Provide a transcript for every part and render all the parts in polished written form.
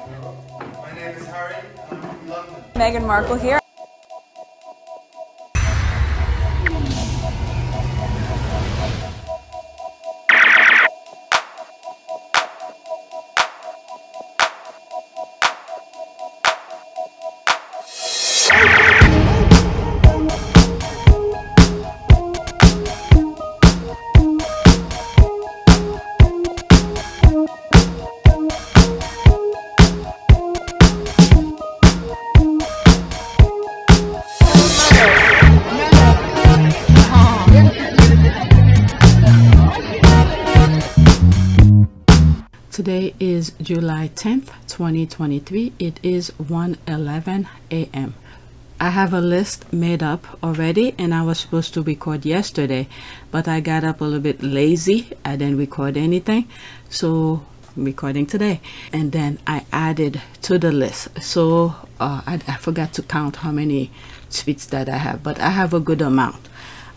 My name is Harry, and I'm from London. Meghan Markle here. Today is July 10th, 2023. It is 1:11 a.m. I have a list made up already and I was supposed to record yesterday, but I got up a little bit lazy. I didn't record anything, so I'm recording today. And then I added to the list. So I forgot to count how many tweets that I have, but I have a good amount.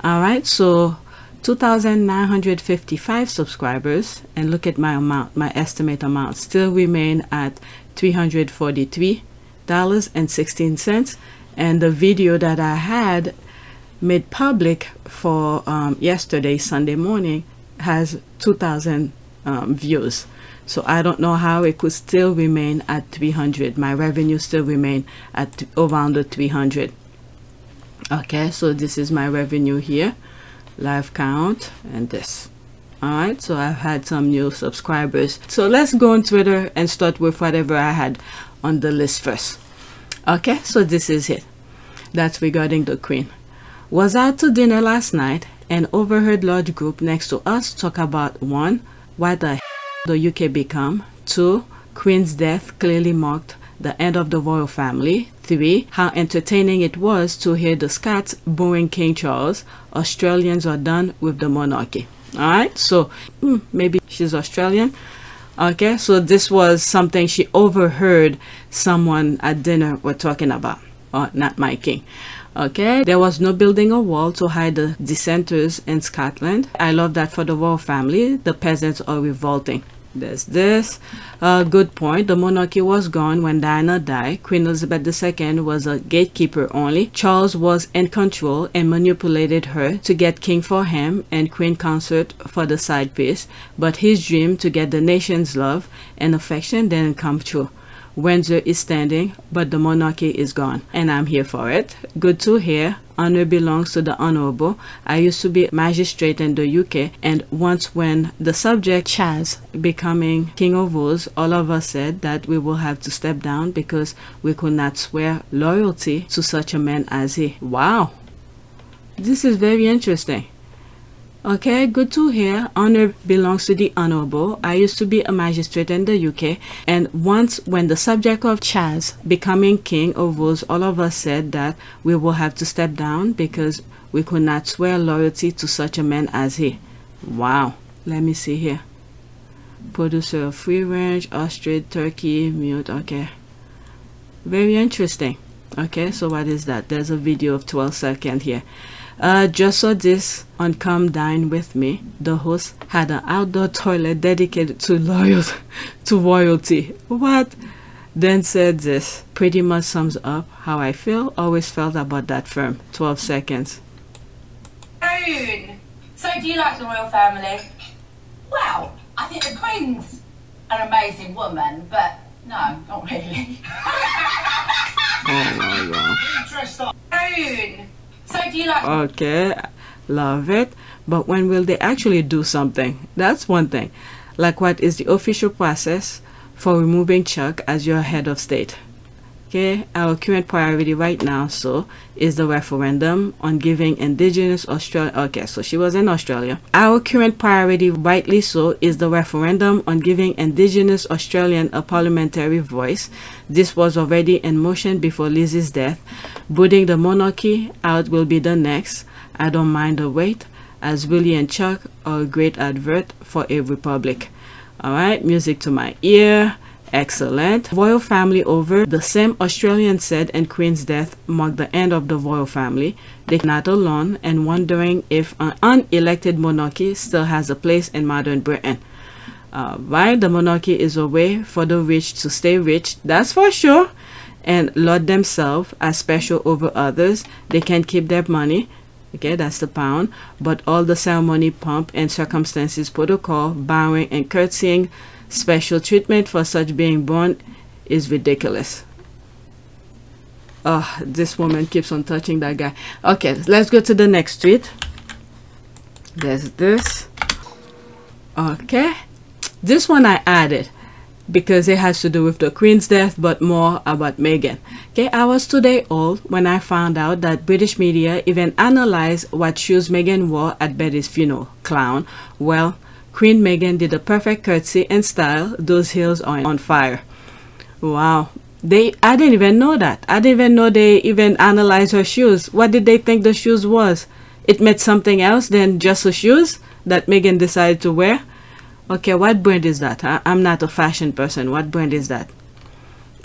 All right, so 2,955 subscribers, and look at my amount, my estimate amount still remain at $343.16, and the video that I had made public for yesterday, Sunday morning, has 2,000 views. So I don't know how it could still remain at 300. My revenue still remain at around the 300. Okay, so this is my revenue here, live count, and this. All right, so I've had some new subscribers. So let's go on Twitter and start with whatever I had on the list first. Okay, so this is it. That's regarding the Queen. Was out to dinner last night and overheard large group next to us talk about 1. Why the the UK become. 2. Queen's death clearly marked the end of the royal family. 3. How entertaining it was to hear the Scots booing King Charles. Australians are done with the monarchy. All right, so maybe she's Australian. Okay, so this was something she overheard someone at dinner were talking about. Not my king. Okay, there was no building a wall to hide the dissenters in Scotland. I love that for the royal family. The peasants are revolting. There's this. Good point. The monarchy was gone when Diana died. Queen Elizabeth II was a gatekeeper only. Charles was in control and manipulated her to get king for him and queen consort for the side piece. But his dream to get the nation's love and affection didn't come true. Windsor is standing, but the monarchy is gone, and I'm here for it. Good to hear. Honor belongs to the honorable. I used to be a magistrate in the UK, and once when the subject Chaz becoming King of Wales, all of us said that we will have to step down because we could not swear loyalty to such a man as he. Wow, this is very interesting. Okay, good to hear. Honor belongs to the honorable. I used to be a magistrate in the UK, and once when the subject of Chaz becoming King of Wales, all of us said that we will have to step down because we could not swear loyalty to such a man as he. Wow. Let me see here. Producer of free range, ostrich, turkey, mute. Okay. Very interesting. Okay, so what is that? There's a video of 12 seconds here. Just saw this on Come Dine With Me. The host had an outdoor toilet dedicated to royalty. What? Then said this. Pretty much sums up how I always felt about that firm. 12 seconds. So do you like the royal family? Well, I think the Queen's an amazing woman, but no, not really. Oh my God. So do you like... Okay, love it. But when will they actually do something? That's one thing. Like, what is the official process for removing Chuck as your head of state? Okay, our current priority right now is the referendum on giving Indigenous Australia. Okay, so she was in Australia. Our current priority, rightly so, is the referendum on giving Indigenous Australian a parliamentary voice. This was already in motion before Lizzie's death. Booting the monarchy out will be the next. I don't mind the wait, as Willie and Chuck are a great advert for a republic. All right, music to my ear. Excellent. Royal family over. The same Australian said, and Queen's death marked the end of the royal family. They're not alone, and wondering if an unelected monarchy still has a place in modern Britain. Right, the monarchy is a way for the rich to stay rich, that's for sure, and lord themselves as special over others. They can keep their money, okay, that's the pound, but all the ceremony, pomp, and circumstances, protocol, bowing, and curtsying, special treatment for such being born is ridiculous. Oh, this woman keeps on touching that guy. Okay, let's go to the next tweet. There's this. Okay, this one I added because it has to do with the Queen's death, but more about Meghan. Okay, I was 2 days old when I found out that British media even analyzed what shoes Meghan wore at Betty's funeral. Clown. Well, Queen Meghan did a perfect curtsy and style. Those heels are on fire. Wow. I didn't even know that. I didn't even know they even analyzed her shoes. What did they think the shoes was? It meant something else than just the shoes that Meghan decided to wear? Okay, what brand is that? I'm not a fashion person. What brand is that?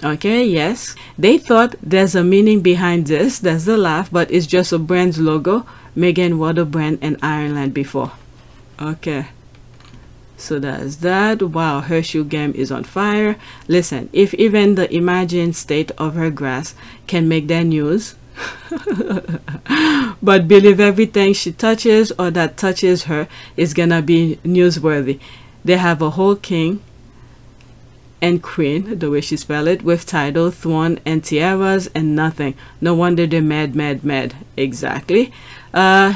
Okay, yes. They thought there's a meaning behind this. That's the laugh, but it's just a brand's logo. Meghan wore the brand in Ireland before. Okay. So that's that. Wow, her shoe game is on fire. Listen, if even the imagined state of her grass can make their news, but believe everything she touches or that touches her is gonna be newsworthy. They have a whole king and queen, the way she spelled it, with title, throne, and tiaras and nothing. No wonder they're mad. Exactly.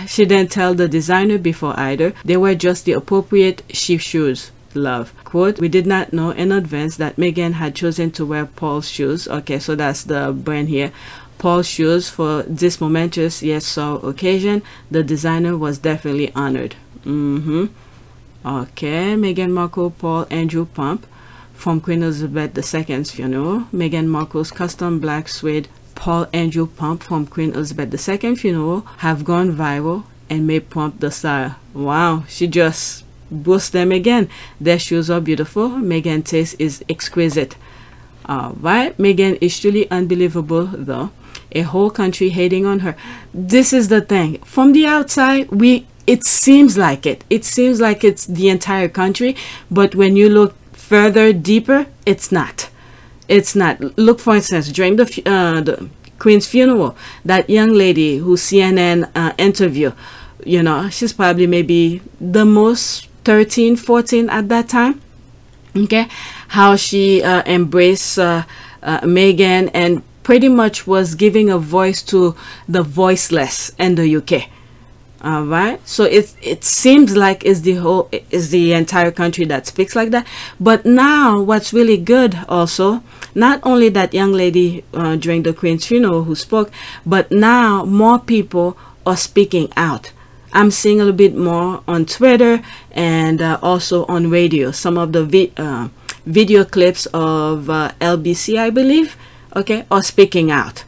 She didn't tell the designer before either. They were just the appropriate chic shoes. Love. Quote, we did not know in advance that Meghan had chosen to wear Paul's shoes. Okay, so that's the brand here. Paul's shoes for this momentous yet so occasion. The designer was definitely honored. Okay, Meghan Markle, Paul Andrew Pump from Queen Elizabeth II's funeral. Meghan Markle's custom black suede Paul Andrew Pump from Queen Elizabeth II's funeral have gone viral and made Pump the style. Wow, she just boosts them again. Their shoes are beautiful. Meghan's taste is exquisite. Alright, Meghan is truly unbelievable though. A whole country hating on her. This is the thing. From the outside, it seems like it. It seems like it's the entire country, but when you look further deeper, it's not. It's not. Look, for instance, during the Queen's funeral, that young lady who CNN interview, you know, she's probably maybe the most 13, 14 at that time. Okay, how she embraced Meghan and pretty much was giving a voice to the voiceless in the UK. All right, so it seems like it's the entire country that speaks like that. But now what's really good also, not only that young lady during the Queen's funeral who spoke, but now more people are speaking out. I'm seeing a little bit more on Twitter and also on radio. Some of the video clips of LBC, I believe, okay, are speaking out.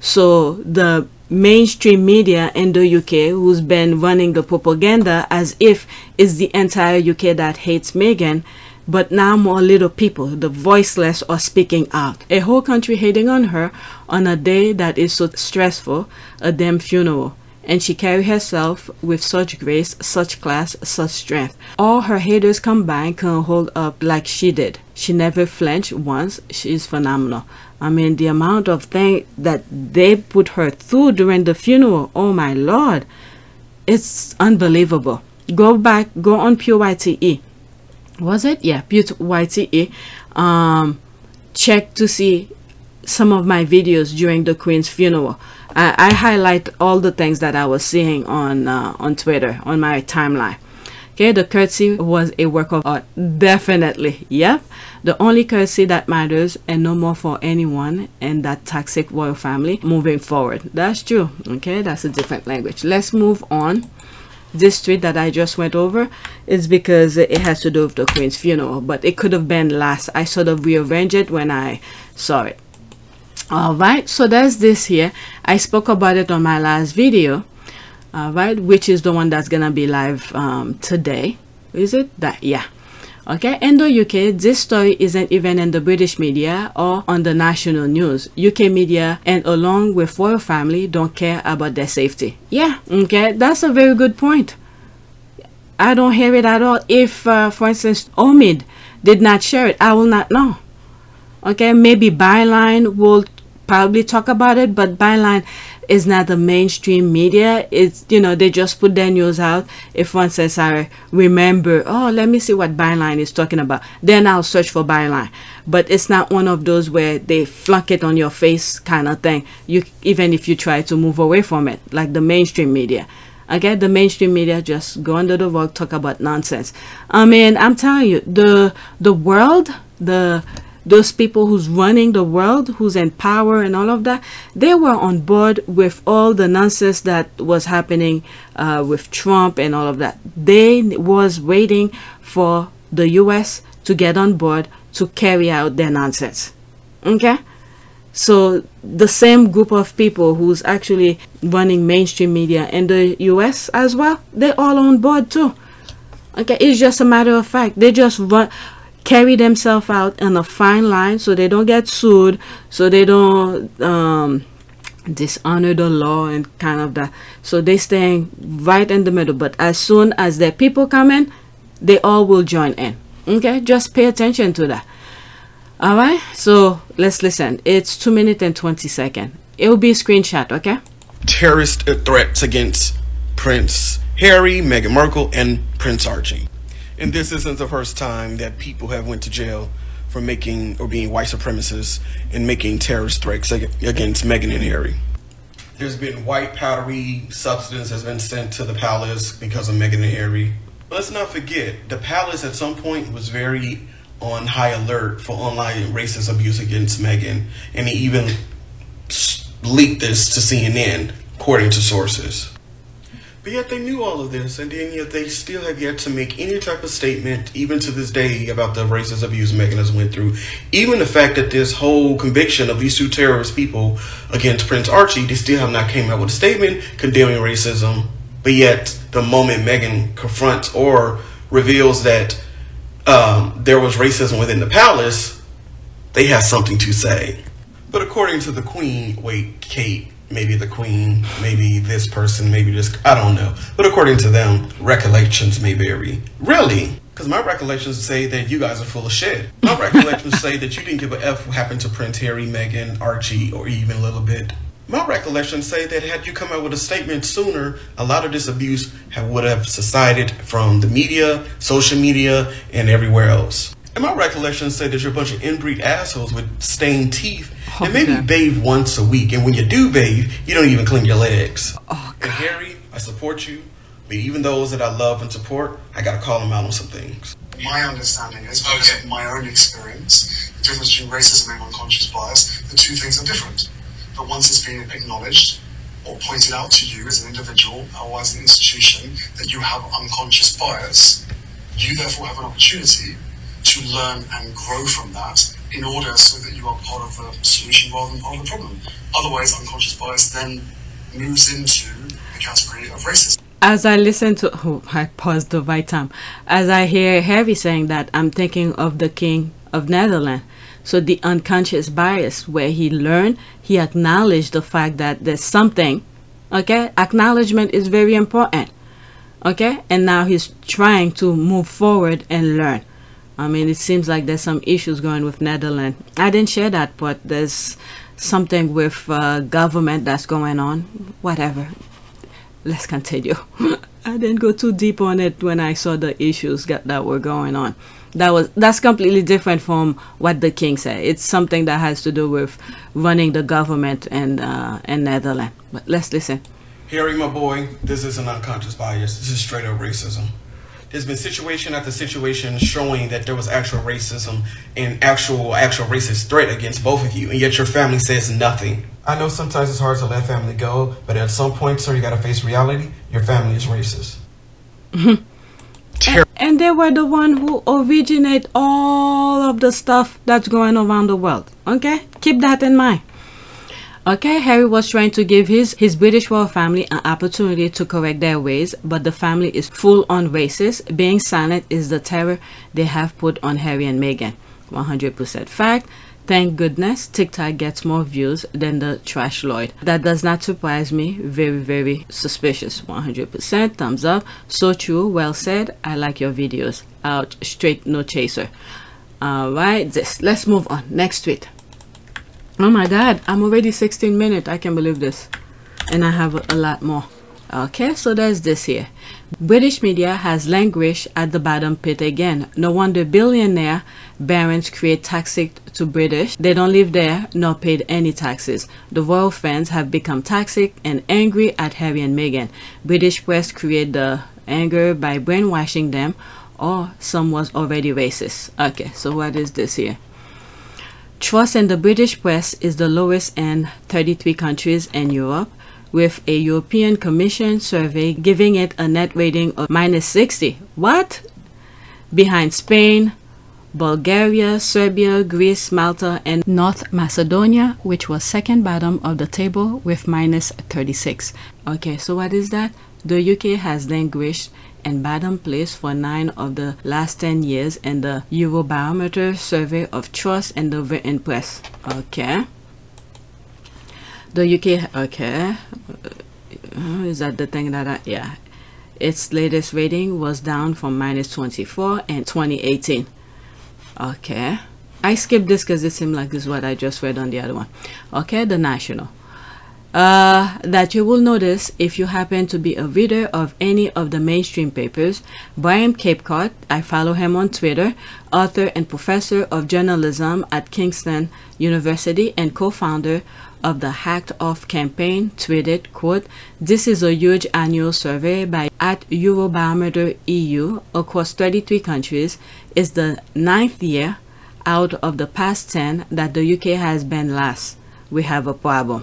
So the mainstream media in the UK, who's been running the propaganda as if it's the entire UK that hates Meghan, but now more little people, the voiceless, are speaking out. A whole country hating on her on a day that is so stressful, a damn funeral. And she carried herself with such grace, such class, such strength. All her haters combined couldn't hold up like she did. She never flinched once. She is phenomenal. I mean, the amount of things that they put her through during the funeral, oh my Lord, it's unbelievable. Go back, go on PYTE. Was it? Yeah, PYTE. Check to see some of my videos during the Queen's funeral. I highlight all the things that I was seeing on Twitter, on my timeline. Okay, the curtsy was a work of art. Definitely. Yep. The only curtsy that matters, and no more for anyone in that toxic royal family moving forward. That's true. Okay, that's a different language. Let's move on. This tweet that I just went over is because it has to do with the Queen's funeral, but it could have been last. I sort of rearranged it when I saw it. Alright, so there's this here. I spoke about it on my last video, alright, which is the one that's gonna be live today. Is it that? Yeah. Okay, in the UK, this story isn't even in the British media or on the national news. UK media, and along with royal family, don't care about their safety. Yeah, okay, that's a very good point. I don't hear it at all. If, for instance, Omid did not share it, I will not know. Okay, maybe Byline will probably talk about it, but Byline is not the mainstream media. It's, you know, they just put their news out. If one says, I remember, oh, let me see what Byline is talking about, then I'll search for Byline. But it's not one of those where they flunk it on your face kind of thing, even if you try to move away from it, like the mainstream media. Okay, the mainstream media just go under the rug, talk about nonsense. I mean, I'm telling you, the world, those people who's running the world, who's in power and all of that, they were on board with all the nonsense that was happening with Trump and all of that. They was waiting for the US to get on board to carry out their nonsense. Okay? So the same group of people who's actually running mainstream media in the US as well, they're all on board too. Okay? It's just a matter of fact. They just carry themselves out on a fine line so they don't get sued, so they don't dishonor the law and kind of that. So they staying right in the middle. But as soon as their people come in, they all will join in. Okay, just pay attention to that. All right, so let's listen. It's 2 minutes and 20 seconds. It will be a screenshot. Okay. Terrorist threats against Prince Harry, Meghan Markle, and Prince Archie. And this isn't the first time that people have went to jail for making or being white supremacists and making terrorist threats against Meghan and Harry. There's been white powdery substance that's been sent to the palace because of Meghan and Harry. But let's not forget, the palace at some point was very on high alert for online racist abuse against Meghan, and he even leaked this to CNN, according to sources. But yet they knew all of this, and then yet they still have yet to make any type of statement, even to this day, about the racist abuse Meghan has went through. Even the fact that this whole conviction of these two terrorist people against Prince Archie, they still have not came out with a statement condemning racism. But yet, the moment Meghan confronts or reveals that there was racism within the palace, they have something to say. But according to the Queen, wait, Kate, maybe the Queen, maybe this person, maybe this, I don't know. But according to them, recollections may vary. Really? Because my recollections say that you guys are full of shit. My recollections say that you didn't give a F what happened to Prince Harry, Meghan, Archie, or even a little bit. My recollections say that had you come out with a statement sooner, a lot of this abuse would have subsided from the media, social media, and everywhere else. And my recollections say that you're a bunch of inbreed assholes with stained teeth and maybe bathe once a week. And when you do bathe, you don't even clean your legs. Oh, God. And Harry, I support you. But even those that I love and support, I got to call them out on some things. My understanding is, because of my own experience, the difference between racism and unconscious bias, the two things are different. But once it's been acknowledged or pointed out to you as an individual or as an institution that you have unconscious bias, you therefore have an opportunity to learn and grow from that in order so that you are part of the solution rather than part of the problem. Otherwise, unconscious bias then moves into the category of racism. As I listen to, I paused the right time. As I hear Harry saying that, I'm thinking of the King of Netherlands. So the unconscious bias, where he learned, he acknowledged the fact that there's something, okay? Acknowledgement is very important, okay? And now he's trying to move forward and learn. I mean, it seems like there's some issues going with Netherlands. I didn't share that, but there's something with government that's going on. Whatever. Let's continue. I didn't go too deep on it when I saw the issues that were going on. That's completely different from what the king said. It's something that has to do with running the government in Netherlands. But let's listen. Harry, my boy, this is an unconscious bias. This is straight up racism. There's been situation after situation showing that there was actual racism and actual racist threat against both of you, and yet your family says nothing. I know sometimes it's hard to let family go, but at some point, sir, you gotta face reality. Your family is racist. And they were the one who originate all of the stuff that's going around the world. Okay, keep that in mind. Okay, Harry was trying to give his British royal family an opportunity to correct their ways, but the family is full on racist. Being silent is the terror they have put on Harry and Meghan. 100% fact. Thank goodness TikTok gets more views than the trash Lloyd. That does not surprise me. Very, very suspicious. 100% thumbs up. So true. Well said. I like your videos. Out straight, no chaser. Alright, let's move on. Next tweet. Oh my god, I'm already 16 minutes. I can't believe this. And I have a lot more. Okay, so there's this here. British media has languished at the bottom pit again. No wonder billionaire barons create taxes to British. They don't live there nor paid any taxes. The royal fans have become toxic and angry at Harry and Meghan. British press create the anger by brainwashing them, or some was already racist. Okay, so what is this here? Trust in the British press is the lowest in 33 countries in Europe, with a European Commission survey giving it a net rating of -60. What? Behind Spain, Bulgaria, Serbia, Greece, Malta, and North Macedonia, which was second bottom of the table with -36. Okay, so what is that? The UK has languished in bottom place for 9 of the last 10 years in the Eurobarometer survey of trust in the written press. Okay. The UK, okay, is that the thing that yeah, its latest rating was down from -24 in 2018. Okay, I skipped this because it seemed like this is what I just read on the other one. Okay, the National. That you will notice if you happen to be a reader of any of the mainstream papers. Brian Capecourt, I follow him on Twitter, author and professor of journalism at Kingston University and co-founder of the Hacked Off campaign, tweeted, quote, "This is a huge annual survey by at Eurobarometer EU across 33 countries. It's the 9th year out of the past 10 that the UK has been last. We have a problem."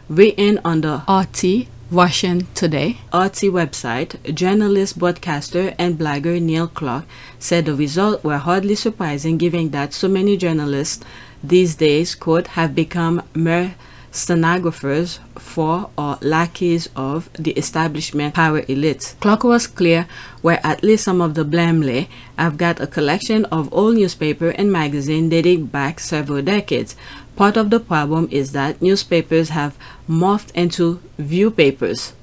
Written on the RT Russian Today RT website, journalist, broadcaster, and blogger Neil Clark said the results were hardly surprising given that so many journalists these days, quote, have become mere stenographers for or lackeys of the establishment power elites. Clark was clear where at least some of the blame lay. I've got a collection of old newspaper and magazine dating back several decades. Part of the problem is that newspapers have morphed into view papers.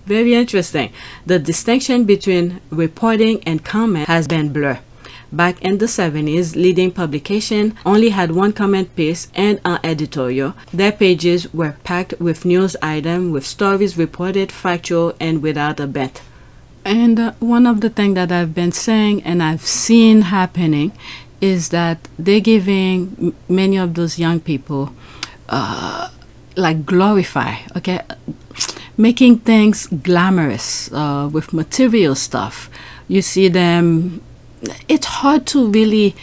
Very interesting. The distinction between reporting and comment has been blurred. Back in the 70s, leading publication only had one comment piece and an editorial. Their pages were packed with news items, with stories reported factual and without a bent. And one of the things that I've been saying and I've seen happening is that they're giving many of those young people like glorify, okay, making things glamorous with material stuff. You see them, it's hard to really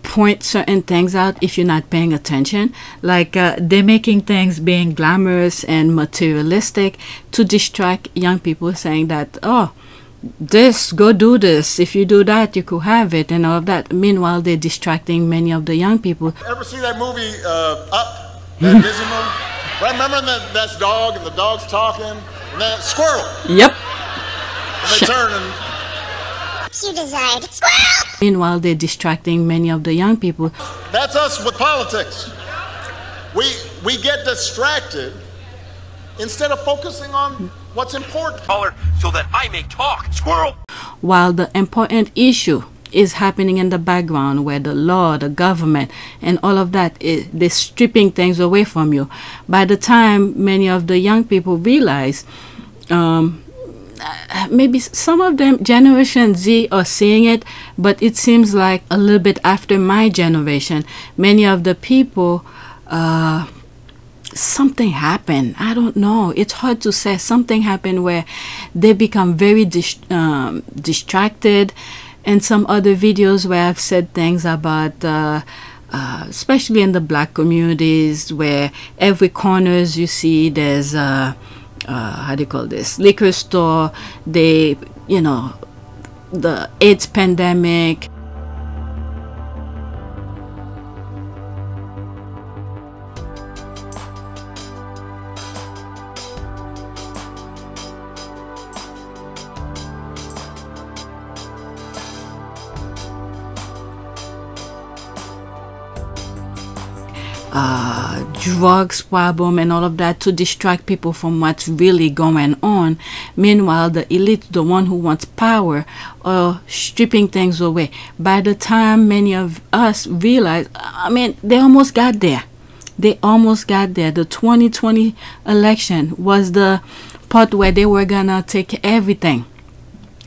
point certain things out if you're not paying attention. Like they're making things being glamorous and materialistic to distract young people, saying that, oh, this, go do this, if you do that you could have it, and all of that. Meanwhile, they're distracting many of the young people. Ever see that movie Up, that Disney movie? Right, remember that dog and the dog's talking and that squirrel? Yep. And they turn and you desired squirrel. Meanwhile, they're distracting many of the young people. That's us with politics. We get distracted instead of focusing on what's important. So that I may talk, squirrel. While the important issue is happening in the background, where the law, the government, and all of that, they're stripping things away from you. By the time many of the young people realize, maybe some of them, Generation Z, are seeing it, but it seems like a little bit after my generation, many of the people, something happened. I don't know. It's hard to say. Something happened where they become very distracted. And some other videos where I've said things about, especially in the black communities, where every corners you see there's how do you call this, liquor store, they, you know, the AIDS pandemic. drugs problem and all of that to distract people from what's really going on. Meanwhile, the elite, the one who wants power, are stripping things away. By the time many of us realize, I mean, they almost got there. They almost got there. The 2020 election was the part where they were gonna take everything,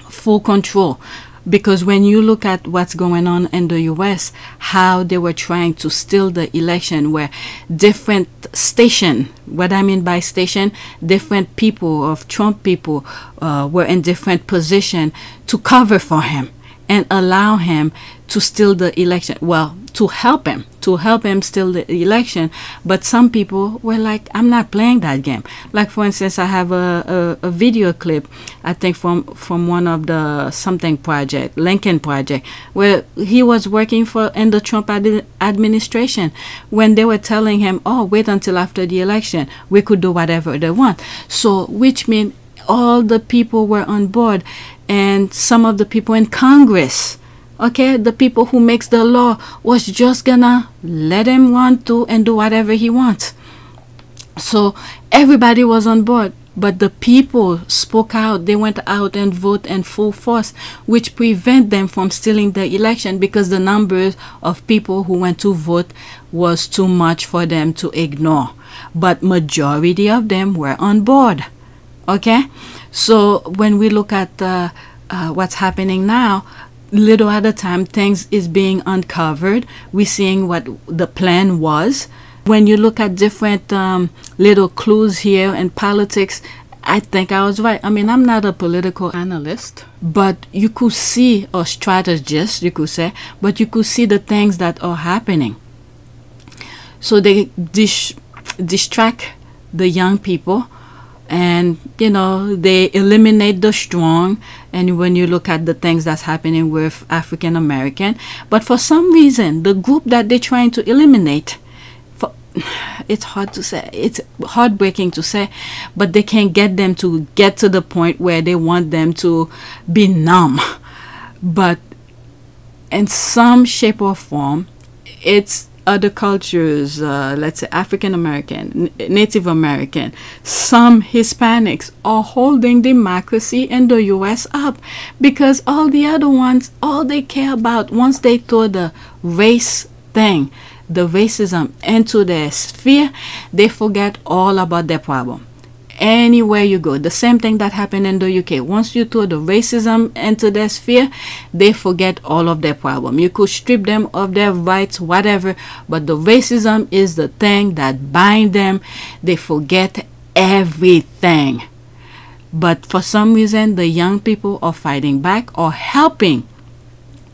full control. Because when you look at what's going on in the US, how they were trying to steal the election, where different station, what I mean by station, different people of Trump people were in different position to cover for him and allow him to steal the election. Well, to help him steal the election. But some people were like, I'm not playing that game. Like, for instance, I have a video clip, I think from one of the something project, Lincoln project, where he was working for in the Trump administration, when they were telling him, oh, wait until after the election, we could do whatever they want. So which means all the people were on board, and some of the people in Congress, okay, the people who makes the law, was just gonna let him run through and do whatever he wants. So everybody was on board, but the people spoke out. They went out and vote in full force, which prevent them from stealing the election, because the numbers of people who went to vote was too much for them to ignore. But majority of them were on board. Okay, so when we look at what's happening now, little at a time, things is being uncovered. We're seeing what the plan was. When you look at different little clues here in politics, I think I was right. I mean, I'm not a political analyst, but you could see, or strategist, you could say, but you could see the things that are happening. So they distract the young people, and you know, they eliminate the strong. And when you look at the things that's happening with African American, but for some reason the group that they're trying to eliminate, it's hard to say, it's heartbreaking to say, but they can't get them to get to the point where they want them to be numb. But in some shape or form, it's other cultures, let's say African American, Native American, some Hispanics are holding democracy in the US up, because all the other ones, all they care about, once they throw the race thing, the racism into their sphere, they forget all about their problem. Anywhere you go, the same thing that happened in the UK. Once you throw the racism into their sphere, they forget all of their problem. You could strip them of their rights, whatever, but the racism is the thing that binds them. They forget everything. But for some reason, the young people are fighting back or helping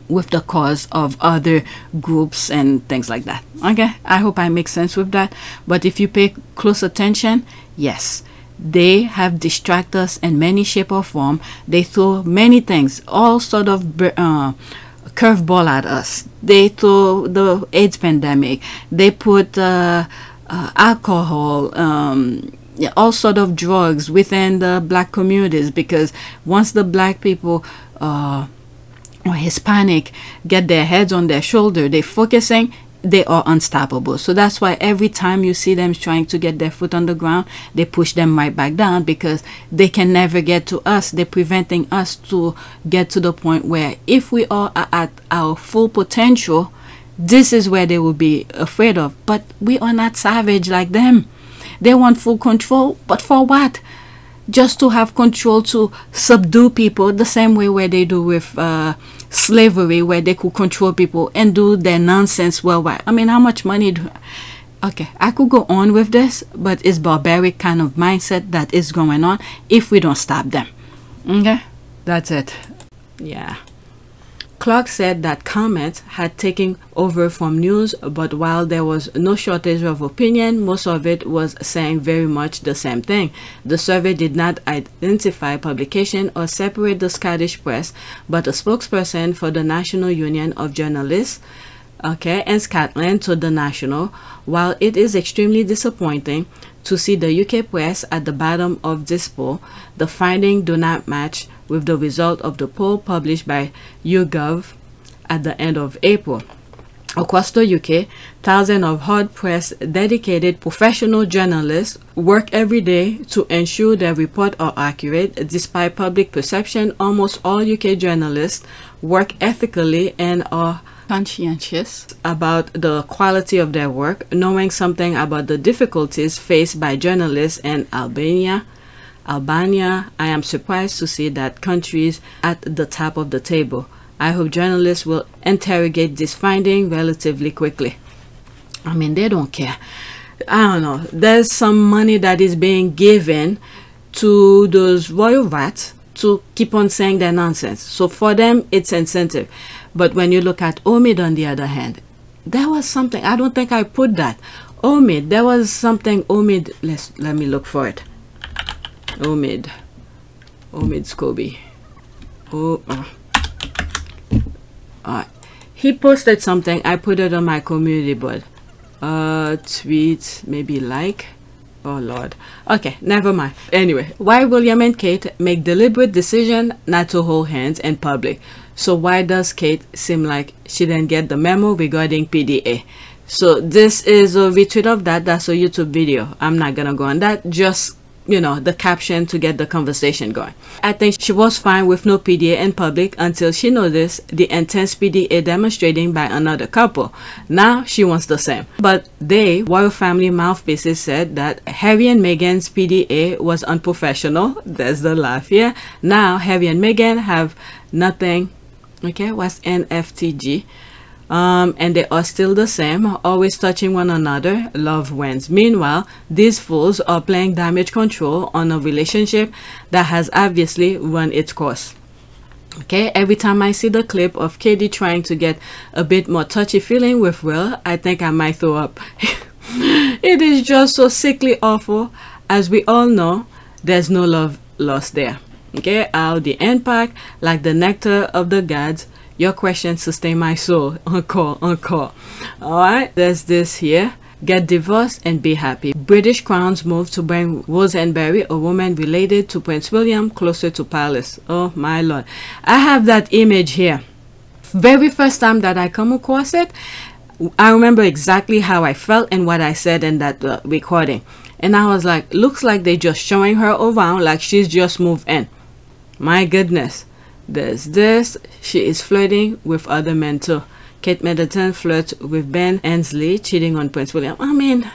with the cause of other groups and things like that. Okay, I hope I make sense with that. But if you pay close attention, yes, they have distracted us in many shape or form. They throw many things, all sort of curveball at us. They throw the AIDS pandemic. They put alcohol, all sort of drugs within the black communities, because once the black people or Hispanic get their heads on their shoulder, they're focusing, they are unstoppable. So that's why every time you see them trying to get their foot on the ground, they push them right back down, because they can never get to us. They're preventing us to get to the point where if we are at our full potential, this is where they will be afraid of. But we are not savage like them. They want full control, but for what? Just to have control, to subdue people, the same way where they do with slavery, where they could control people and do their nonsense worldwide. I mean, how much money do... Okay, I could go on with this, but it's barbaric kind of mindset that is going on if we don't stop them. Okay, that's it. Yeah. Clark said that comments had taken over from news, but while there was no shortage of opinion, most of it was saying very much the same thing. The survey did not identify publication or separate the Scottish press, but a spokesperson for the National Union of Journalists, in Scotland, told the National, while it is extremely disappointing to see the UK press at the bottom of this poll, the findings do not match with the result of the poll published by YouGov at the end of April. Across the UK, thousands of hard-pressed, dedicated professional journalists work every day to ensure their reports are accurate. Despite public perception, almost all UK journalists work ethically and are conscientious about the quality of their work, knowing something about the difficulties faced by journalists in Albania, I am surprised to see that countries at the top of the table. I hope journalists will interrogate this finding relatively quickly. I mean, they don't care. I don't know. There's some money that is being given to those royal rats to keep on saying their nonsense. So for them, it's incentive. But when you look at Omid on the other hand, there was something. I don't think I put that. Omid, there was something. Omid, let me look for it. Omid Scobie. He posted something. I put it on my community board. Tweet, maybe like. Oh Lord. Okay, never mind. Anyway, why William and Kate make deliberate decision not to hold hands in public? So why does Kate seem like she didn't get the memo regarding PDA? So this is a retweet of that. That's a YouTube video. I'm not gonna go on that. Just, you know, the caption to get the conversation going. I think she was fine with no PDA in public until she noticed the intense PDA demonstrating by another couple. Now she wants the same. But they, royal family mouthpieces, said that Harry and Meghan's PDA was unprofessional. There's the laugh here. Now Harry and Meghan have nothing. Okay, what's NFTG? And they are still the same, always touching one another. Love wins. Meanwhile, these fools are playing damage control on a relationship that has obviously run its course. Okay, every time I see the clip of Katie trying to get a bit more touchy-feeling with Will, I think I might throw up. It is just so sickly awful. As we all know, there's no love lost there. Okay, how the impact, like the nectar of the gods. Your questions sustain my soul. Encore. Alright, there's this here. Get divorced and be happy. British Crown's move to bring Rosenberry, a woman related to Prince William, closer to palace. Oh my lord. I have that image here. Very first time that I come across it, I remember exactly how I felt and what I said in that recording. And I was like, looks like they're just showing her around like she's just moved in. My goodness. There's this. She is flirting with other men too. Kate Middleton flirts with Ben Ainsley, cheating on Prince William. I mean,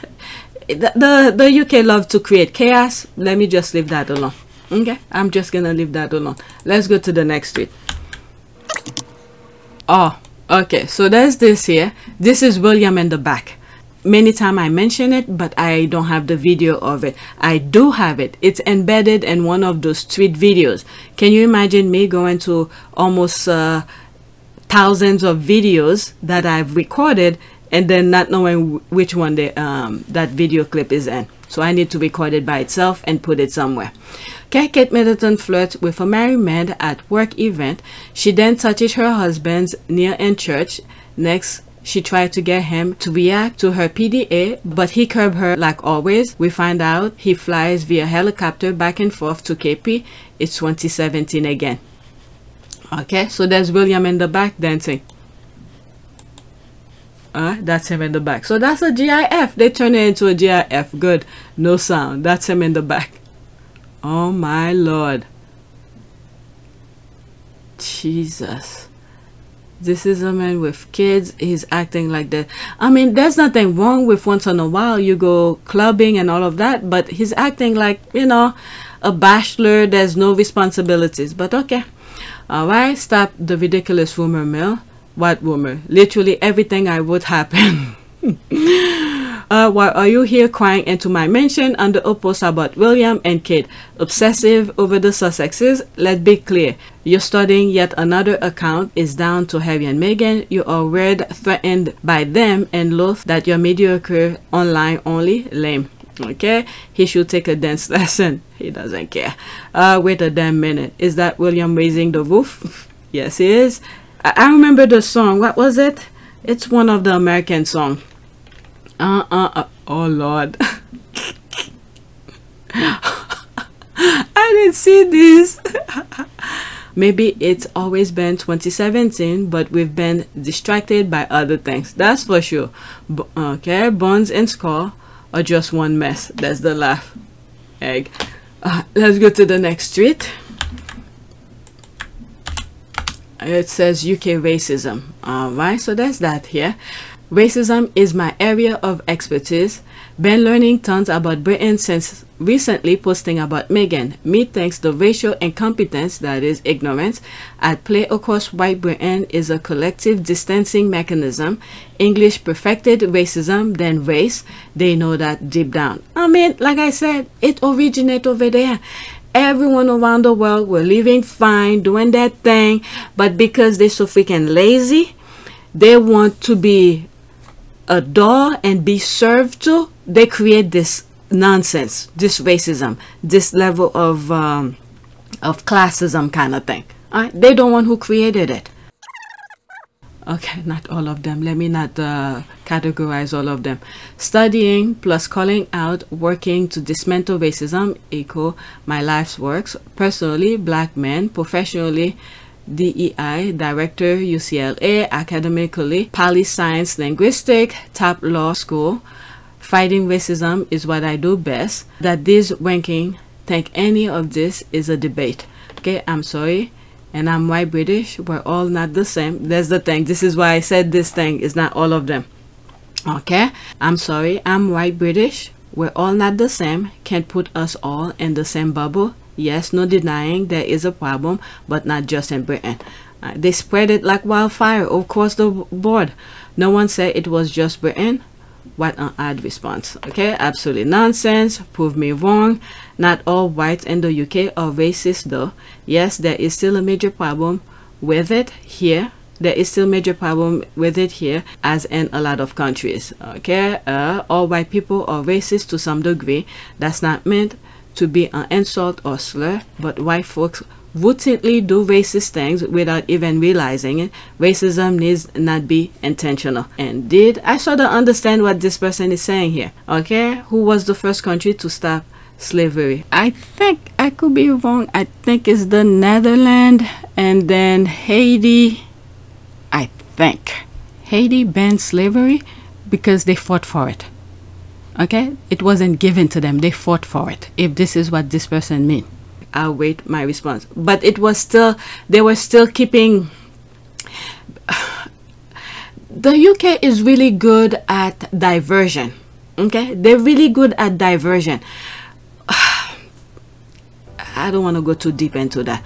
the UK love to create chaos. Let me just leave that alone. Okay, I'm just gonna leave that alone. Let's go to the next tweet. Oh, okay. So there's this here. This is William in the back. Many times I mention it, but I don't have the video of it. I do have it. It's embedded in one of those tweet videos. Can you imagine me going to almost thousands of videos that I've recorded and then not knowing which one that video clip is in? So I need to record it by itself and put it somewhere. Okay, Kate Middleton flirts with a married man at work event. She then touches her husband's near in church. Next, she tried to get him to react to her PDA, but he curbed her like always. We find out he flies via helicopter back and forth to KP. It's 2017 again. Okay, so there's William in the back dancing. That's him in the back. So that's a GIF. They turn it into a GIF. Good. No sound. That's him in the back. Oh my lord. Jesus. This is a man with kids. He's acting like that. I mean, there's nothing wrong with once in a while you go clubbing and all of that, but he's acting like, you know, a bachelor. There's no responsibilities. But okay. Alright, stop the ridiculous rumor mill. What rumor? Literally everything I would happen. Why are you here crying into my mention under a post about William and Kate? Obsessive over the Sussexes? Let's be clear. You're starting yet another account is down to Harry and Meghan. You are worried, threatened by them, and loath that you're mediocre online only. Lame. Okay, he should take a dance lesson. He doesn't care. Wait a damn minute. Is that William raising the roof? Yes, he is. I remember the song. What was it? It's one of the American songs. Oh Lord. I didn't see this. Maybe it's always been 2017, but we've been distracted by other things. That's for sure. Okay, Bones and Score are just one mess. That's the laugh. Egg. Let's go to the next tweet. It says UK racism. Alright, so that's that here. Racism is my area of expertise. Been learning tons about Britain since recently posting about Meghan. Me thinks the racial incompetence, that is ignorance, at play across white Britain is a collective distancing mechanism. English perfected racism, then race. They know that deep down. I mean, like I said, it originated over there. Everyone around the world were living fine, doing their thing, but because they're so freaking lazy, they want to be adored and be served to, they create this nonsense, this racism, this level of classism kind of thing. They don't want who created it. Okay, not all of them. Let me not categorize all of them. Studying plus calling out, working to dismantle racism equal my life's works. Personally, black men. Professionally, DEI, Director, UCLA. Academically, Poli Science Linguistic, top law school. Fighting racism is what I do best. That this ranking think any of this is a debate. Okay, I'm sorry. And I'm white British. We're all not the same. That's the thing. This is why I said this thing is not all of them. Okay, I'm sorry. I'm white British. We're all not the same. Can't put us all in the same bubble. Yes, no denying there is a problem, but not just in Britain. They spread it like wildfire across the board. No one said it was just Britain. What an odd response. Okay, absolutely nonsense. Prove me wrong. Not all whites in the UK are racist though. Yes, there is still a major problem with it here. There is still a major problem with it here, as in a lot of countries. Okay, all white people are racist to some degree. That's not meant to be an insult or slur, but white folks routinely do racist things without even realizing it. Racism needs not be intentional. Indeed, I sort of understand what this person is saying here. Okay, who was the first country to stop slavery? I think, I could be wrong, I think it's the Netherlands, and then Haiti. I think Haiti banned slavery because they fought for it. Okay, it wasn't given to them, they fought for it, if this is what this person means. I'll wait my response. But it was still, they were still keeping. The UK is really good at diversion. Okay, they're really good at diversion. I don't want to go too deep into that.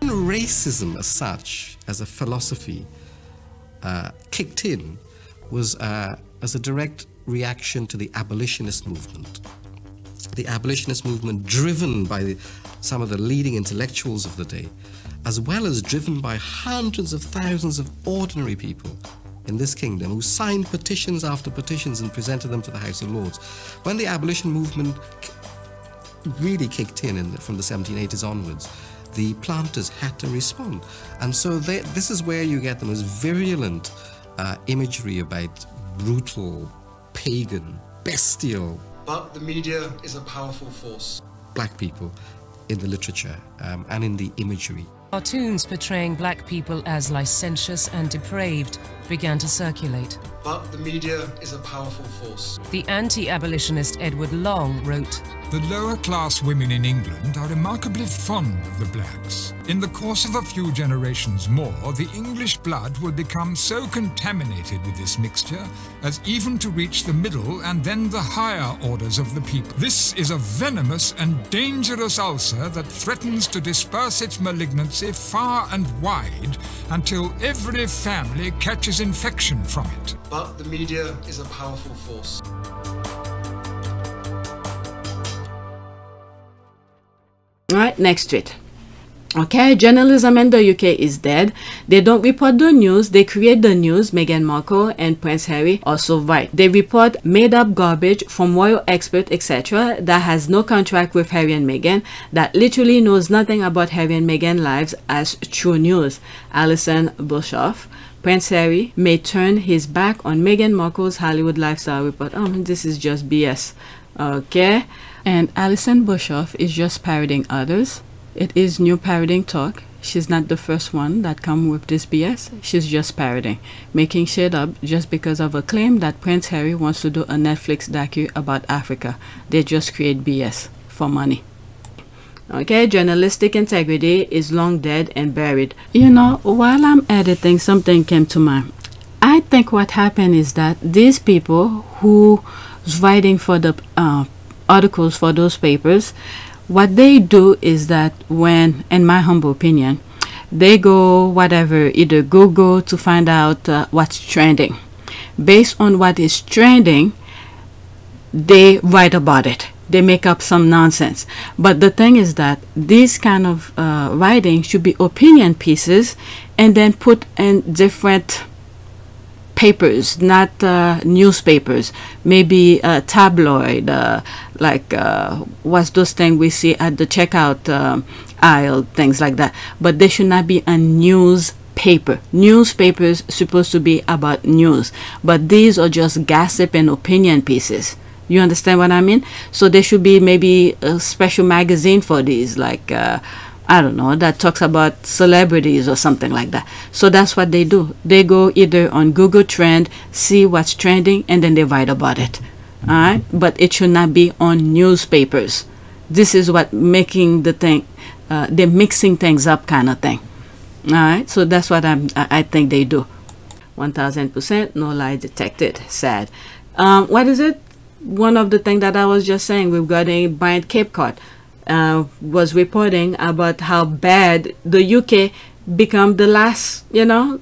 Racism as such, as a philosophy, kicked in was as a direct reaction to the abolitionist movement. The abolitionist movement driven by some of the leading intellectuals of the day, as well as driven by hundreds of thousands of ordinary people in this kingdom who signed petitions after petitions and presented them to the House of Lords. When the abolition movement really kicked in from the 1780s onwards, the planters had to respond. And so this is where you get the most virulent imagery about brutal, pagan, bestial. But the media is a powerful force. Black people in the literature and in the imagery. Cartoons portraying black people as licentious and depraved began to circulate. But the media is a powerful force. The anti-abolitionist Edward Long wrote, The lower class women in England are remarkably fond of the blacks. In the course of a few generations more, the English blood will become so contaminated with this mixture as even to reach the middle and then the higher orders of the people. This is a venomous and dangerous ulcer that threatens to disperse its malignancy far and wide until every family catches infection from it. But the media is a powerful force. Right, next tweet. Okay, journalism in the UK is dead. They don't report the news, they create the news. Meghan Markle and Prince Harry also write. They report made up garbage from royal experts, etc. that has no contract with Harry and Meghan, that literally knows nothing about Harry and Meghan's lives as true news. Alison Bischoff. Prince Harry may turn his back on Meghan Markle's Hollywood lifestyle report. Oh, this is just BS. Okay. And Alison Bischoff is just parroting others. It is new parroting talk. She's not the first one that come with this BS. She's just parroting, making shit up just because of a claim that Prince Harry wants to do a Netflix docu about Africa. They just create BS for money. Okay, journalistic integrity is long dead and buried. You know, while I'm editing, something came to mind. I think what happened is that these people who was writing for the articles for those papers, what they do is that when, in my humble opinion, they go whatever, either Google to find out what's trending. Based on what is trending, they write about it. They make up some nonsense. But the thing is that these kind of writing should be opinion pieces and then put in different papers, not newspapers, maybe tabloid, like what's those things we see at the checkout aisle, things like that. But they should not be a newspaper. Newspapers supposed to be about news, but these are just gossip and opinion pieces. You understand what I mean? So there should be maybe a special magazine for these, like I don't know, that talks about celebrities or something like that. So that's what they do. They go either on Google Trend, see what's trending, and then they write about it. All right, but it should not be on newspapers. This is what making the thing, they're mixing things up kind of thing. All right, so that's what I think they do. 1000%, no lie detected. Sad. What is it? One of the things that I was just saying regarding Bryant Cape Cod was reporting about how bad the UK become the last, you know,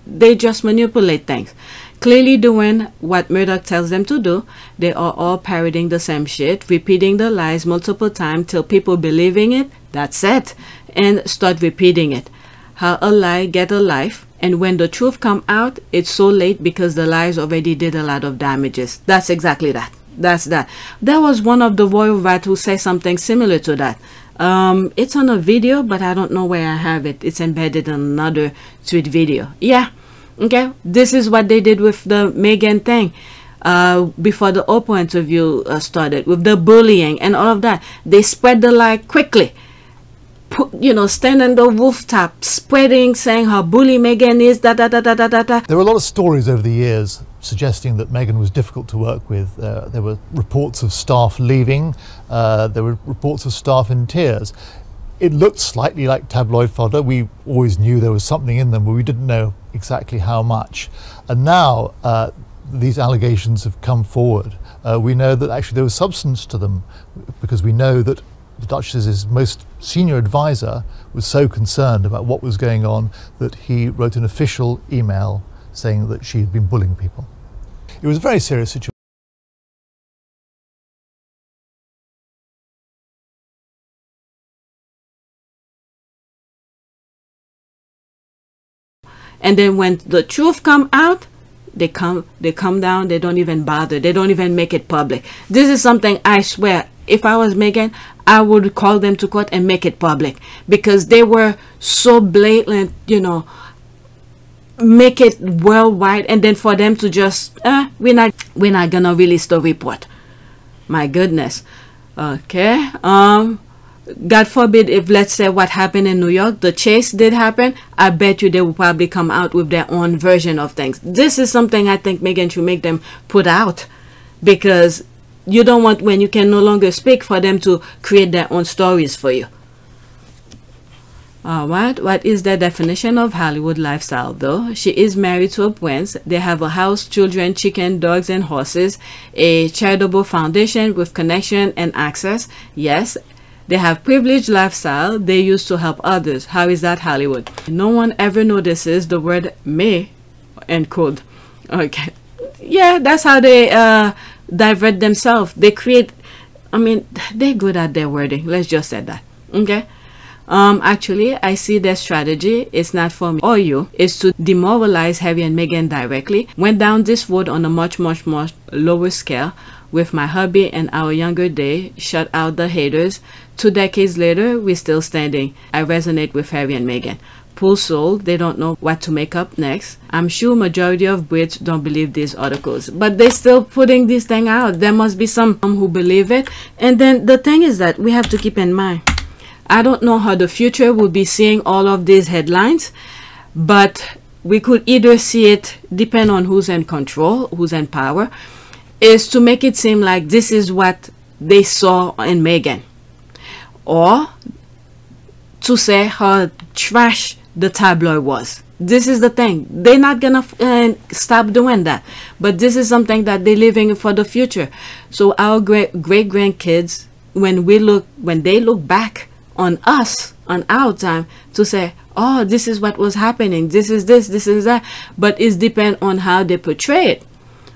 they just manipulate things. Clearly doing what Murdoch tells them to do. They are all parroting the same shit, repeating the lies multiple times till people believing it, that's it, and start repeating it. How a lie get a life, and when the truth come out, it's so late because the lies already did a lot of damages. That's exactly that. That's that. There was one of the royal rat who said something similar to that. It's on a video, but I don't know where I have it. It's embedded in another tweet video. Yeah. Okay. This is what they did with the Meghan thing. Before the Oprah interview started, with the bullying and all of that. They spread the lie quickly. You know, stand on the rooftop, spreading, saying how bully Meghan is, da da da da da da da. There were a lot of stories over the years suggesting that Meghan was difficult to work with. There were reports of staff leaving, there were reports of staff in tears. It looked slightly like tabloid fodder. We always knew there was something in them, but we didn't know exactly how much. And now these allegations have come forward. We know that actually there was substance to them, because we know that the Duchess's most senior advisor was so concerned about what was going on that he wrote an official email saying that she had been bullying people. It was a very serious situation. And then when the truth come out, they come down, they don't even bother, they don't even make it public. This is something I swear, if I was Meghan, I would call them to court and make it public, because they were so blatant, you know, make it worldwide, and then for them to just we're not gonna release the report. My goodness. Okay. God forbid if, let's say, what happened in New York, the chase did happen, I bet you they will probably come out with their own version of things. This is something I think Meghan should make them put out, because you don't want, when you can no longer speak, for them to create their own stories for you. Alright, what is the definition of Hollywood lifestyle though? She is married to a prince. They have a house, children, chicken, dogs, and horses. A charitable foundation with connection and access. Yes. They have privileged lifestyle. They used to help others. How is that Hollywood? No one ever notices the word may and could. Okay. Yeah, that's how they divert themselves. They create, I mean, they're good at their wording. Let's just say that. Okay. Actually, I see their strategy. It's not for me or you. It's to demoralize Harry and Meghan directly. Went down this road on a much more lower scale with my hubby and our younger day. Shut out the haters. 2 decades later, we're still standing. I resonate with Harry and Meghan. Poor soul, they don't know what to make up next. I'm sure majority of Brits don't believe these articles, but they're still putting this thing out. There must be some who believe it. And then the thing is that we have to keep in mind, I don't know how the future will be seeing all of these headlines, but we could either see it, depend on who's in control, who's in power, is to make it seem like this is what they saw in Meghan, or to say how trash the tabloid was. This is the thing. They're not gonna stop doing that, but this is something that they're living for the future. So our great grandkids, when they look back on us, on our time, to say, oh, this is what was happening, this is this is that, but it depends on how they portray it,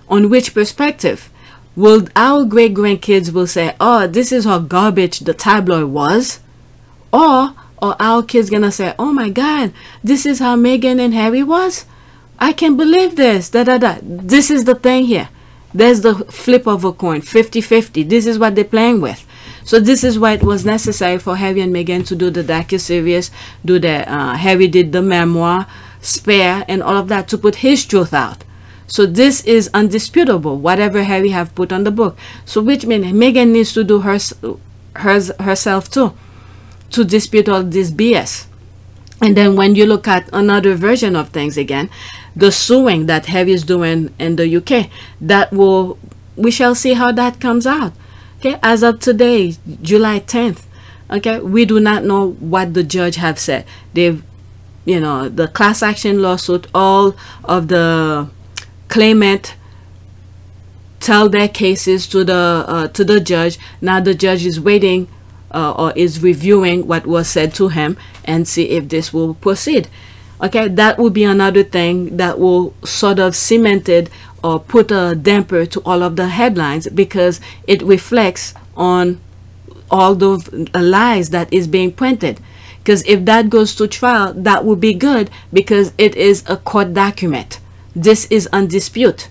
on which perspective. Will our great grandkids will say, oh, this is how garbage the tabloid was, or our kids gonna say, oh my god, this is how Meghan and Harry was, I can't believe this, This is the thing here. There's the flip of a coin, 50-50. This is what they're playing with. So this is why it was necessary for Harry and Meghan to do the docu-series, do the Harry did the memoir, Spare, and all of that, to put his truth out. So this is undisputable, whatever Harry have put on the book. So which means Meghan needs to do herself too, to dispute all this BS. And then when you look at another version of things again, the suing that Harry is doing in the UK, we shall see how that comes out. Okay, as of today, July 10th, okay, we do not know what the judge have said. They've, the class action lawsuit, all of the claimant tell their cases to the judge. Now the judge is waiting or is reviewing what was said to him and see if this will proceed. Okay, that will be another thing that will sort of cement it or put a damper to all of the headlines, because it reflects on all those lies that is being printed. Because if that goes to trial, that would be good, because it is a court document. This is undisputed.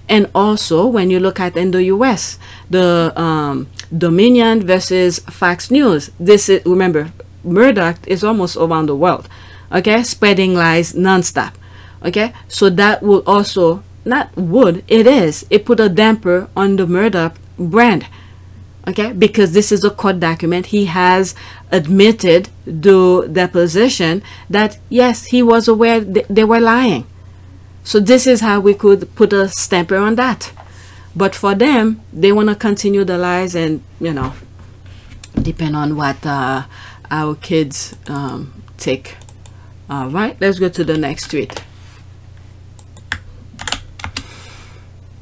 And also, when you look at in the US, the Dominion versus Fox News, this is, remember, Murdoch is almost around the world, okay, spreading lies nonstop. Okay, so that will also, it put a damper on the Murdoch brand. Okay, because this is a court document. He has admitted the deposition that yes, he was aware they were lying. So this is how we could put a stamper on that. But for them, they want to continue the lies, and depend on what our kids take. All right, let's go to the next tweet.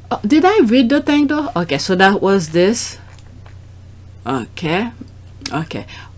Oh, did I read the thing though? Okay, so that was this. Okay.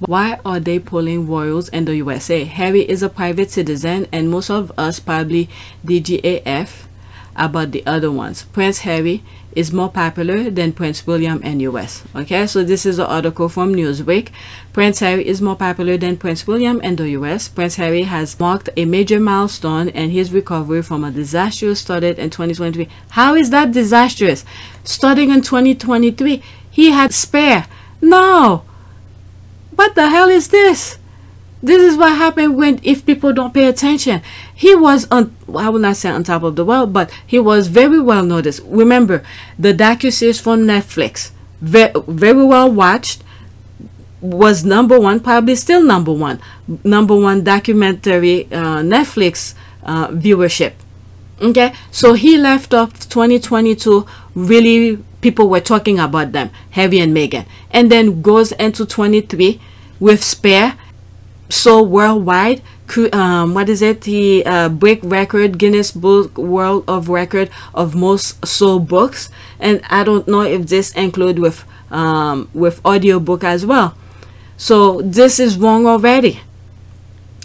Why are they pulling royals in the USA? Harry is a private citizen, and most of us probably DGAF about the other ones. Prince Harry is more popular than Prince William in US. Okay, so this is an article from Newswk. Prince Harry is more popular than Prince William in the US. Prince Harry has marked a major milestone in his recovery from a disaster started in 2023. How is that disastrous? Starting in 2023, he had Spare. No! What the hell is this? This is what happened if people don't pay attention. He was on, I will not say on top of the world, but he was very well noticed. Remember, the docu-series from Netflix, very well watched, was #1, probably still #1 documentary Netflix viewership. Okay, so he left off 2022 really people were talking about them, Harry and Meghan, and then goes into 23 with Spare, so worldwide. What is it? He break record, Guinness Book World of Record of most sold books, and I don't know if this include with audiobook as well. So this is wrong already.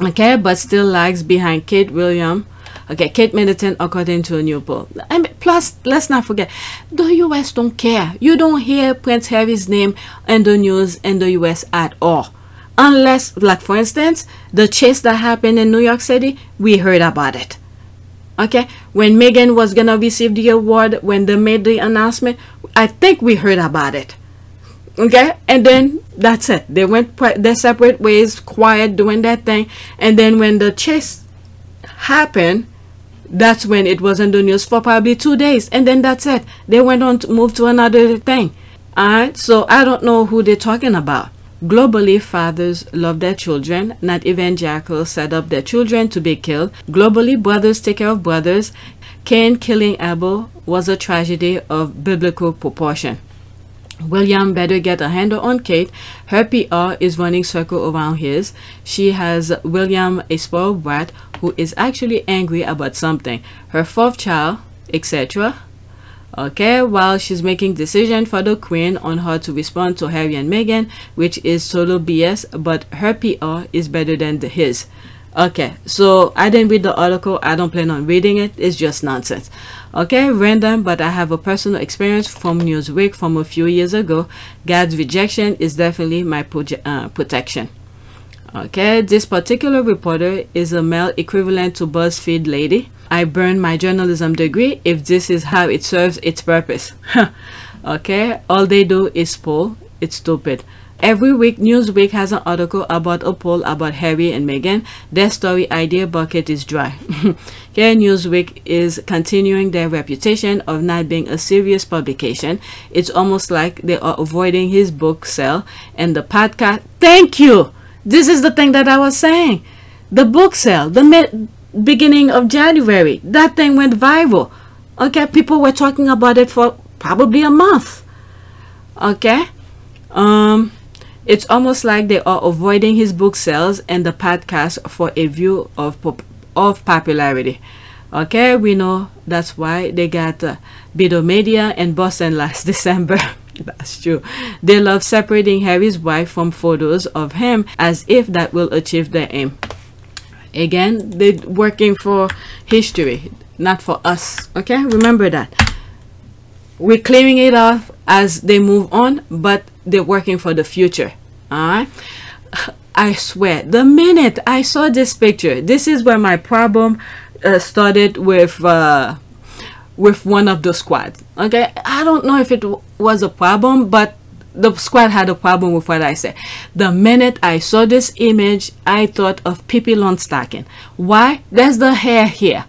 Okay, but still lags behind Kate Williams. Okay, Kate Middleton, according to a new poll. I mean, plus, let's not forget, the US don't care. You don't hear Prince Harry's name in the news in the US at all. Unless, like for instance, the chase that happened in New York City, we heard about it. Okay, when Meghan was gonna receive the award, when they made the announcement, I think we heard about it. Okay, and then that's it. They went their separate ways, quiet, doing their thing. And then when the chase happened, that's when it was in the news for probably 2 days, and then that's it. They went on to move to another thing. Alright, so I don't know who they're talking about. Globally, fathers love their children, not evangelicals set up their children to be killed. Globally, brothers take care of brothers. Cain killing Abel was a tragedy of biblical proportion. William better get a handle on Kate. Her PR is running circle around his. She has William a spoiled brat who is actually angry about something. Her fourth child, etc. Okay, while she's making decision for the Queen on how to respond to Harry and Meghan, which is total BS, but her PR is better than his. Okay, so I didn't read the article. I don't plan on reading it. It's just nonsense. Okay, random, but I have a personal experience from Newswk from a few years ago. God's rejection is definitely my protection. Okay, this particular reporter is a male equivalent to BuzzFeed lady. I burned my journalism degree if this is how it serves its purpose. Okay, all they do is poll. It's stupid. Every week, Newswk has an article about a poll about Harry and Meghan. Their story idea bucket is dry. Okay, Newswk is continuing their reputation of not being a serious publication. It's almost like they are avoiding his book sale and the podcast. Thank you! This is the thing that I was saying. The book sale, the beginning of January, that thing went viral. Okay, people were talking about it for probably a month. Okay, it's almost like they are avoiding his book sales and the podcast for a view of popularity. Okay, we know that's why they got Bido Media in Boston last December. That's true. They love separating Harry's wife from photos of him as if that will achieve their aim. Again, they're working for history, not for us. Okay, remember that. We're clearing it off as they move on, but they're working for the future. Alright, I swear, the minute I saw this picture, this is where my problem started with one of the squad. Okay, I don't know if it was a problem, but the squad had a problem with what I said. The minute I saw this image, I thought of Pippi Longstocking. Why? There's the hair here.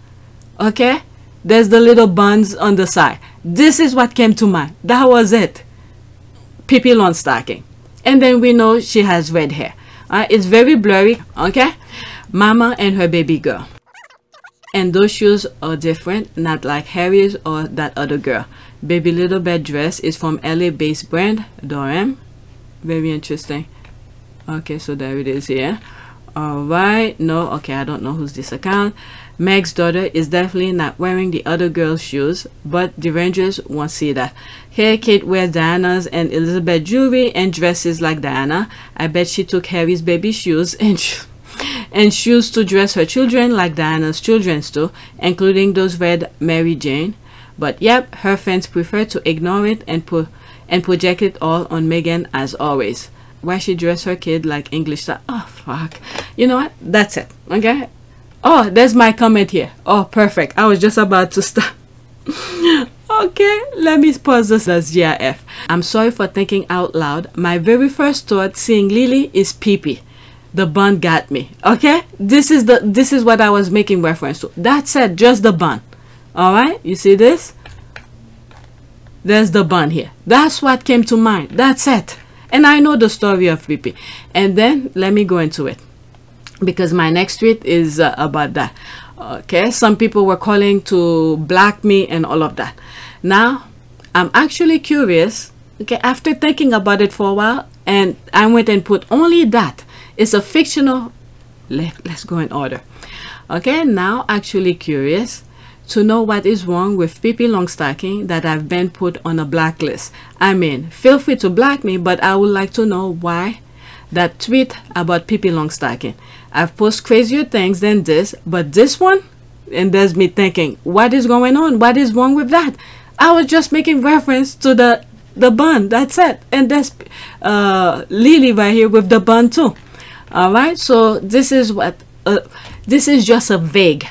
Okay, there's the little buns on the side. This is what came to mind. That was it. Pippi Longstocking. And then we know she has red hair. It's very blurry. Okay, Mama and her baby girl. And those shoes are different, not like Harry's or that other girl. Baby little bed dress is from LA-based brand Dorem. Very interesting. Okay, so there it is here. Alright, no, okay, I don't know who's this account. Meg's daughter is definitely not wearing the other girl's shoes, but the Rangers won't see that. Here, Kate wears Diana's and Elizabeth jewelry and dresses like Diana. I bet she took Harry's baby shoes and shoes to dress her children like Diana's children's too, including those red Mary Jane. But yep, her fans prefer to ignore it and project it all on Meghan as always. Why she dress her kid like English star? Oh fuck. You know what? That's it. Okay. Oh, there's my comment here. Oh, perfect. I was just about to stop. Okay, let me pause this as GIF. I'm sorry for thinking out loud. My very first thought seeing Lili is Pippi. The bun got me. Okay, this is what I was making reference to. That's it, just the bun. All right, you see this? There's the bun here. That's what came to mind. That's it. And I know the story of Pippi. And then let me go into it, because my next tweet is about that. Okay, some people were calling to block me and all of that. Now I'm actually curious. Okay, after thinking about it for a while, and I went and put only that. It's a fictional. Let's go in order. Okay, now actually curious to know what is wrong with Pippi Longstocking that I've been put on a blacklist. I mean, feel free to block me, but I would like to know why that tweet about Pippi Longstocking. I've posted crazier things than this, but this one, and there's me thinking, what is going on? What is wrong with that? I was just making reference to the bun. That's it. And that's Lili right here with the bun too. All right. So this is what this is just a vague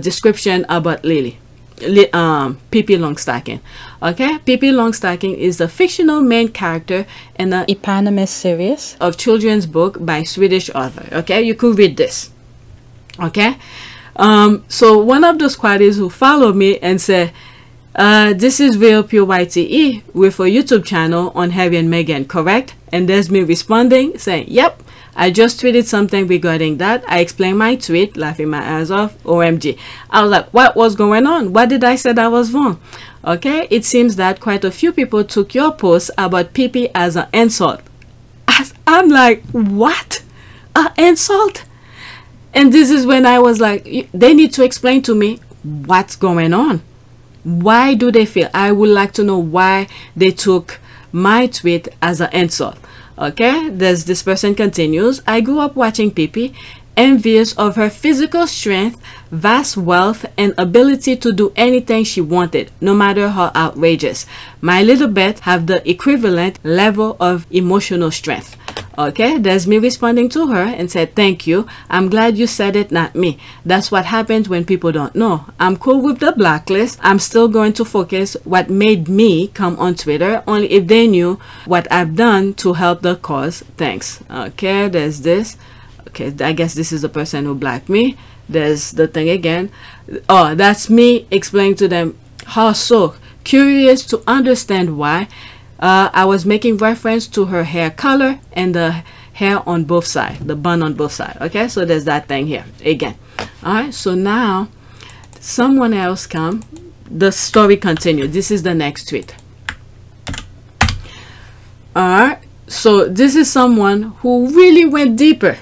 description about Lili. Pippi Longstocking. Okay, Pippi Longstocking is the fictional main character in the eponymous series of children's book by Swedish author. Okay, you could read this. Okay, so one of the squaddies who followed me and said, this is real pure YTE with a YouTube channel on Harry and Meghan, correct? And there's me responding saying, yep, I just tweeted something regarding that. I explained my tweet, laughing my ass off. OMG. I was like, what was going on? What did I say that was wrong? Okay, it seems that quite a few people took your post about Pippi as an insult. I'm like, what? An insult? And this is when I was like, they need to explain to me what's going on. Why do they feel? I would like to know why they took my tweet as an insult. Okay, this person continues. I grew up watching Pippi, envious of her physical strength, vast wealth, and ability to do anything she wanted, no matter how outrageous. My little bet have the equivalent level of emotional strength. Okay, there's me responding to her and said, thank you. I'm glad you said it, not me. That's what happens when people don't know. I'm cool with the blacklist. I'm still going to focus what made me come on Twitter, only if they knew what I've done to help the cause. Thanks. Okay, there's this. Okay, I guess this is the person who blocked me. There's the thing again. Oh, that's me explaining to them how so. Curious to understand why. I was making reference to her hair color and the hair on both sides, the bun on both sides. Okay, so there's that thing here again. All right, so now someone else come. The story continues. This is the next tweet. All right, so this is someone who really went deeper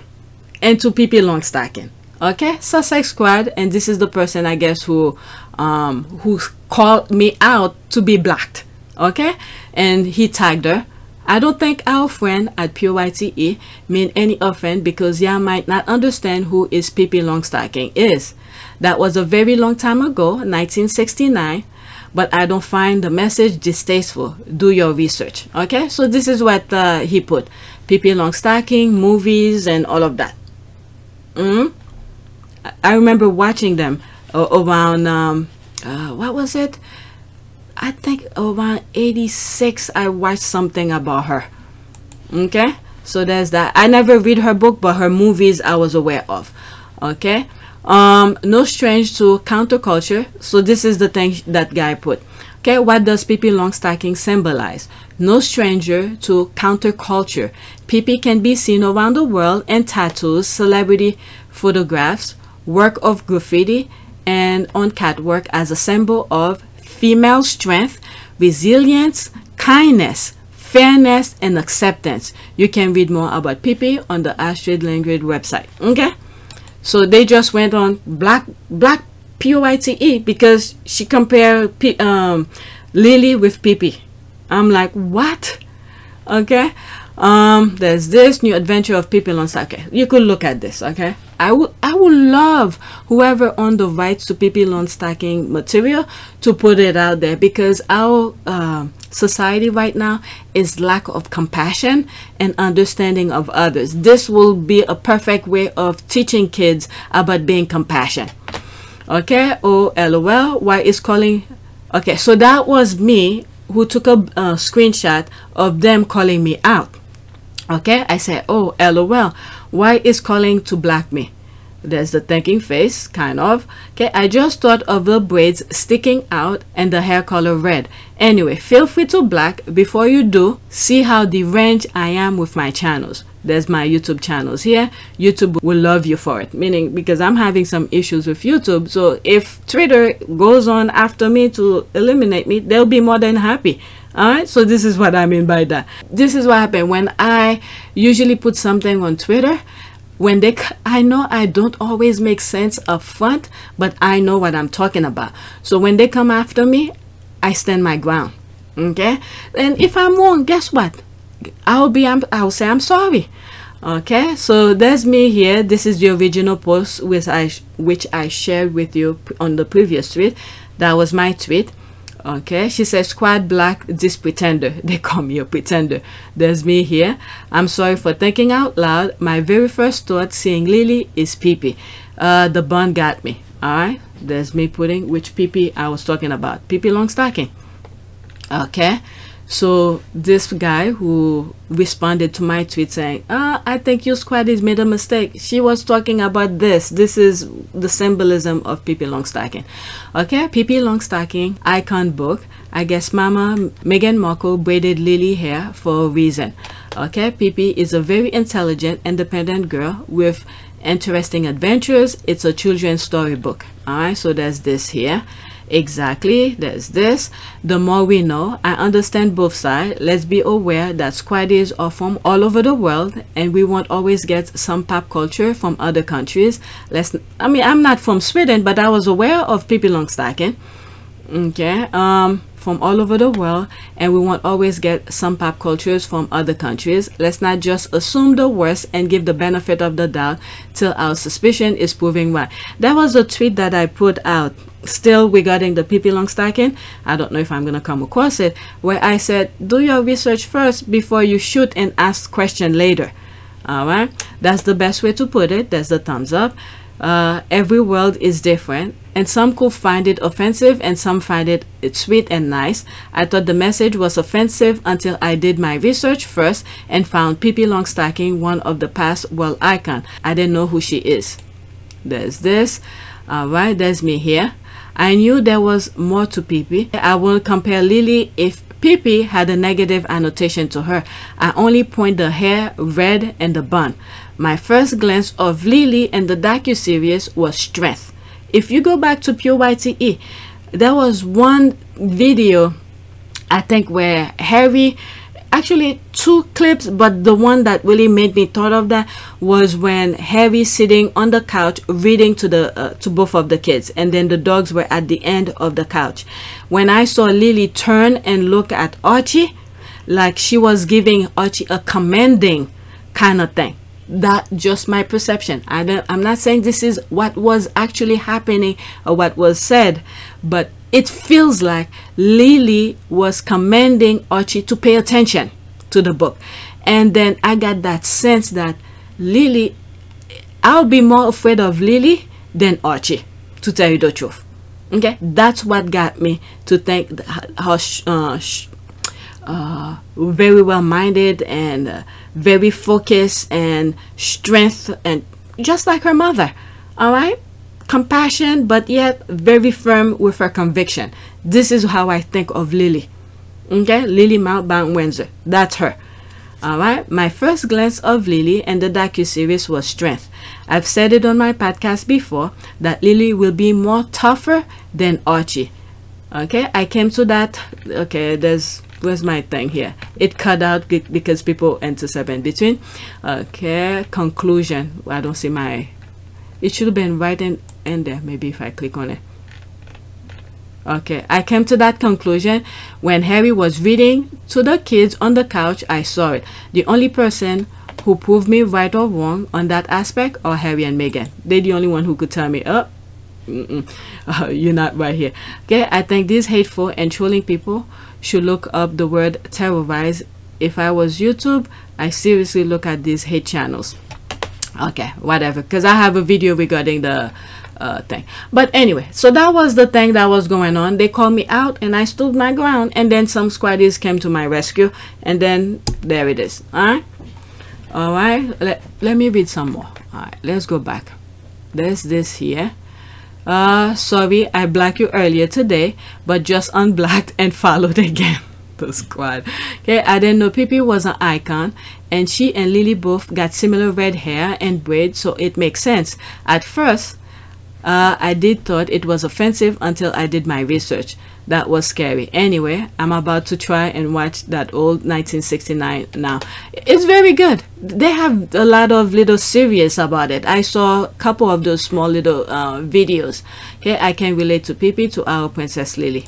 into Pippi Longstocking. Okay, Sussex Squad, and this is the person, I guess, who called me out to be blocked. Okay, and he tagged her. I don't think our friend at Pure YTE mean any offense because y'all might not understand who is Pippi Longstocking is. That was a very long time ago, 1969, but I don't find the message distasteful. Do your research. Okay, so this is what he put. Pippi Longstocking, movies, and all of that. I remember watching them around, what was it? I think around 86 I watched something about her. Okay, so there's that. I never read her book, but her movies I was aware of. Okay, no strange to counterculture. So this is the thing that guy put. Okay, what does Pippi Longstocking symbolize? No stranger to counterculture. Pippi can be seen around the world in tattoos, celebrity photographs, work of graffiti, and on catwalk as a symbol of female strength, resilience, kindness, fairness, and acceptance. You can read more about Pippi on the Astrid Lindgren website. Okay, so they just went on black PYTE because she compared Lili with Pippi. I'm like, what? Okay, there's this new adventure of Pippi Longstocking. Okay, you could look at this. Okay, I would love whoever owned the rights to Pippi Longstocking material to put it out there, because our society right now is lack of compassion and understanding of others. This will be a perfect way of teaching kids about being compassionate. Okay, oh LOL, why is calling? Okay, so that was me who took a screenshot of them calling me out. Okay, I said, oh LOL, why is calling to block me? There's the thinking face, kind of. Okay, I just thought of the braids sticking out and the hair color red. Anyway, feel free to block. Before you do, see how deranged I am with my channels. There's my YouTube channels here. YouTube will love you for it, meaning because I'm having some issues with YouTube. So if Twitter goes on after me to eliminate me, they'll be more than happy. All right, so this is what I mean by that. This is what happened when I usually put something on Twitter. When I know I don't always make sense up front, but I know what I'm talking about. So when they come after me, I stand my ground. Okay, and if I'm wrong, guess what? I'll say I'm sorry. Okay, so there's me here. This is the original post which I shared with you on the previous tweet. That was my tweet. Okay, she says, "Squad black, this pretender." They call me a pretender. There's me here. "I'm sorry for thinking out loud. My very first thought seeing Lili is Pippi. The bun got me." All right, there's me putting which Pippi I was talking about. Pippi Longstocking. Okay, so this guy who responded to my tweet saying, "I think you squaddies made a mistake. She was talking about this. This is the symbolism of Pippi Longstocking." Okay, Pippi Longstocking, icon book. I guess Mama Meghan Markle braided Lili hair for a reason. Okay, Pippi is a very intelligent, independent girl with interesting adventures. It's a children's storybook. All right, so there's this here. Exactly, there's this. The more we know, I understand both sides. Let's be aware that squaddies are from all over the world, and we won't always get some pop culture from other countries. I'm not from Sweden, but I was aware of Pippi Longstocking. Okay, from all over the world, and we won't always get some pop cultures from other countries. Let's not just assume the worst and give the benefit of the doubt till our suspicion is proven right. That was a tweet that I put out still regarding the Pippi Longstocking. I don't know if I'm gonna come across it, where I said, do your research first before you shoot and ask question later. All right, that's the best way to put it. There's the thumbs up. Every world is different, and some could find it offensive and some find it sweet and nice. I thought the message was offensive until I did my research first and found Pippi Longstocking one of the past world icon. I didn't know who she is. There's this. All right, there's me here. I knew there was more to Pippi. I won't compare Lili if Pippi had a negative annotation to her. I only point the hair, red, and the bun. My first glance of Lili and the docuseries was strength. If you go back to Pure YTE, there was one video, I think, where Harry, actually two clips, but the one that really made me thought of that was when Harry sitting on the couch reading to both of the kids, and then the dogs were at the end of the couch. When I saw Lili turn and look at Archie, like she was giving Archie a commanding kind of thing. That just my perception. I'm not saying this is what was actually happening or what was said, but it feels like Lili was commanding Archie to pay attention to the book. And then I got that sense that Lili, I'll be more afraid of Lili than Archie, to tell you the truth. Okay, that's what got me to think how very well-minded and very focused and strength, and just like her mother. All right, compassion, but yet very firm with her conviction. This is how I think of Lili. Okay, Lili Mountbatten Windsor, that's her. All right, my first glance of Lili and the docuseries was strength. I've said it on my podcast before that Lili will be more tougher than Archie. Okay, I came to that. Okay, where's my thing here? It cut out because people intercept in between. Okay, conclusion. I don't see my, it should have been right in there, maybe if I click on it. Okay, I came to that conclusion when Harry was reading to the kids on the couch. I saw it. The only person who proved me right or wrong on that aspect are Harry and Meghan. They're the only one who could tell me, oh, you're not right here. Okay, I think these hateful and trolling people should look up the word terrorize. If I was YouTube, I seriously look at these hate channels. Okay, whatever, because I have a video regarding the thing. But anyway, so that was the thing that was going on. They called me out and I stood my ground, and then some squaddies came to my rescue, and then there it is. All right, let me read some more. All right, let's go back. There's this here. Sorry I blacked you earlier today, but just unblacked and followed again. The squad. Okay, I didn't know Pippi was an icon, and she and Lili both got similar red hair and braids, so it makes sense. At first, I did thought it was offensive until I did my research. That was scary. Anyway, I'm about to try and watch that old 1969 now. It's very good. They have a lot of little series about it. I saw a couple of those small little videos. Okay, I can relate to Pippi, to our Princess Lili.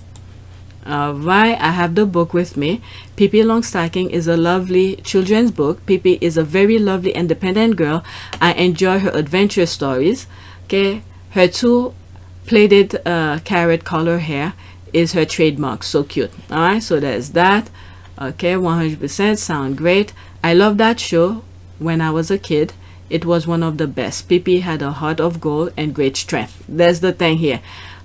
Alright, I have the book with me. Pippi Longstocking is a lovely children's book. Pippi is a very lovely independent girl. I enjoy her adventure stories. Okay, her two plaited carrot color hair is her trademark. So cute. Alright, so there's that. Okay, 100% sound great. I love that show. When I was a kid, it was one of the best. Pippi had a heart of gold and great strength. There's the thing here.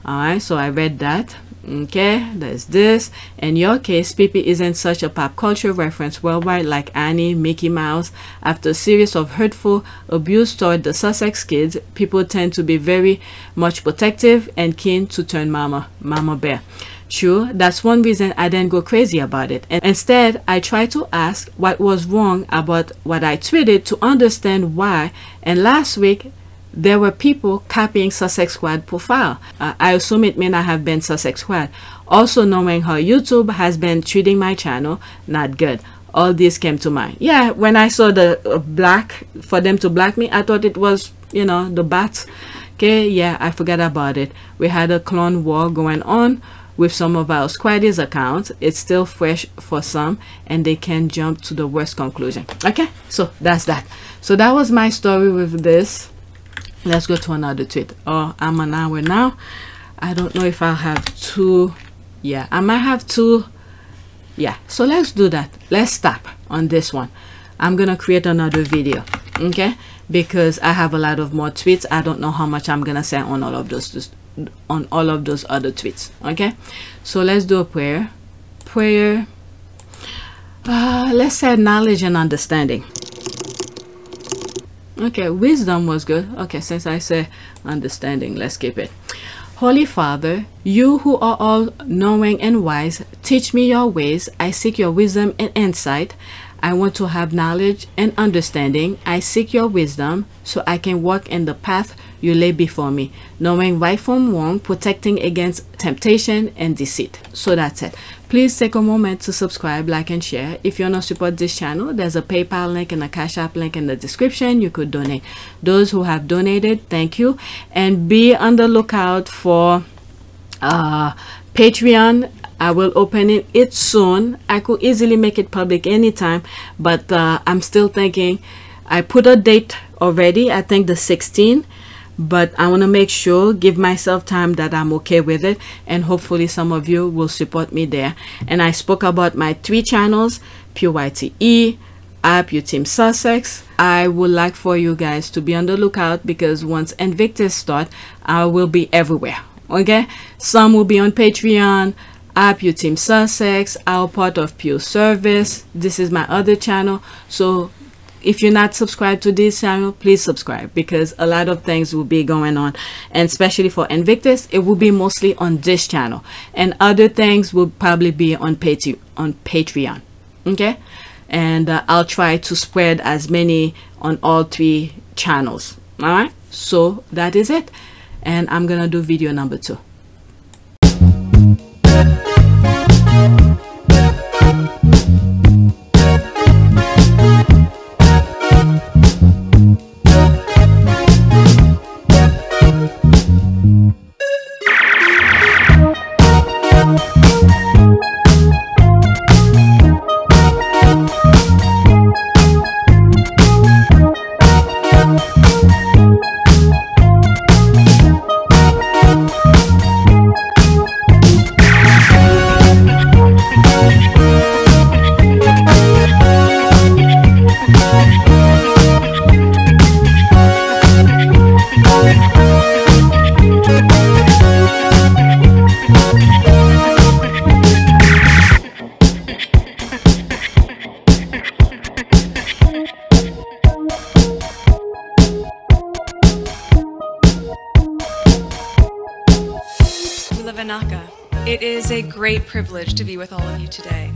Alright, so I read that. Okay, there's this. In your case, Pippi isn't such a pop culture reference worldwide like Annie, Mickey Mouse. After a series of hurtful abuse toward the Sussex kids, people tend to be very much protective and keen to turn mama bear. True, that's one reason I didn't go crazy about it. And instead, I tried to ask what was wrong about what I tweeted to understand why. And last week, there were people copying Sussex Squad profile. I assume it may not have been Sussex Squad. Also, knowing how YouTube has been treating my channel, not good. All this came to mind. Yeah, when I saw the black, for them to black me, I thought it was, you know, the bats. Okay, yeah, I forgot about it. We had a clone war going on with some of our squaddies accounts. It's still fresh for some, and they can jump to the worst conclusion. Okay, so that's that. So that was my story with this. Let's go to another tweet. Oh, I'm an hour now. I don't know if I'll have two. Yeah, I might have two. Yeah, so let's do that. Let's stop on this one. I'm gonna create another video, okay? Because I have a lot of more tweets. I don't know how much I'm gonna say on all of those other tweets. Okay, so let's do a prayer. Let's say knowledge and understanding. Okay, wisdom was good. Okay, since I say understanding, let's keep it. Holy Father, you who are all knowing and wise, teach me your ways. I seek your wisdom and insight. I want to have knowledge and understanding. I seek your wisdom so I can walk in the path you lay before me, knowing right from wrong, protecting against temptation and deceit. So that's it. Please take a moment to subscribe, like, and share. If you want to support this channel, there's a PayPal link and a Cash App link in the description. You could donate. Those who have donated, thank you. And be on the lookout for Patreon. I will open it soon. I could easily make it public anytime, but I'm still thinking. I put a date already, I think the 16th, but I want to make sure, give myself time that I'm okay with it, and hopefully some of you will support me there. And I spoke about my 3 channels, PYTE, App, You Team Sussex. I would like for you guys to be on the lookout, because once Invictus start, I will be everywhere. Okay, some will be on Patreon, App, You Team Sussex, our part of Pure Service. This is my other channel. So if you're not subscribed to this channel, please subscribe, because a lot of things will be going on, and especially for Invictus, it will be mostly on this channel, and other things will probably be on Patreon. Okay, and I'll try to spread as many on all 3 channels. All right, so that is it, and I'm gonna do video number 2. It is a great privilege to be with all of you today.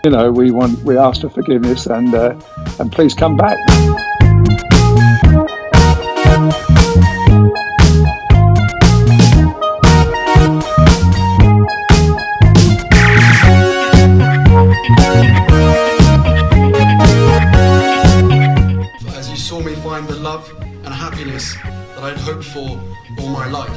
You know, we ask for forgiveness and please come back. As you saw me find the love and happiness that I'd hoped for all my life.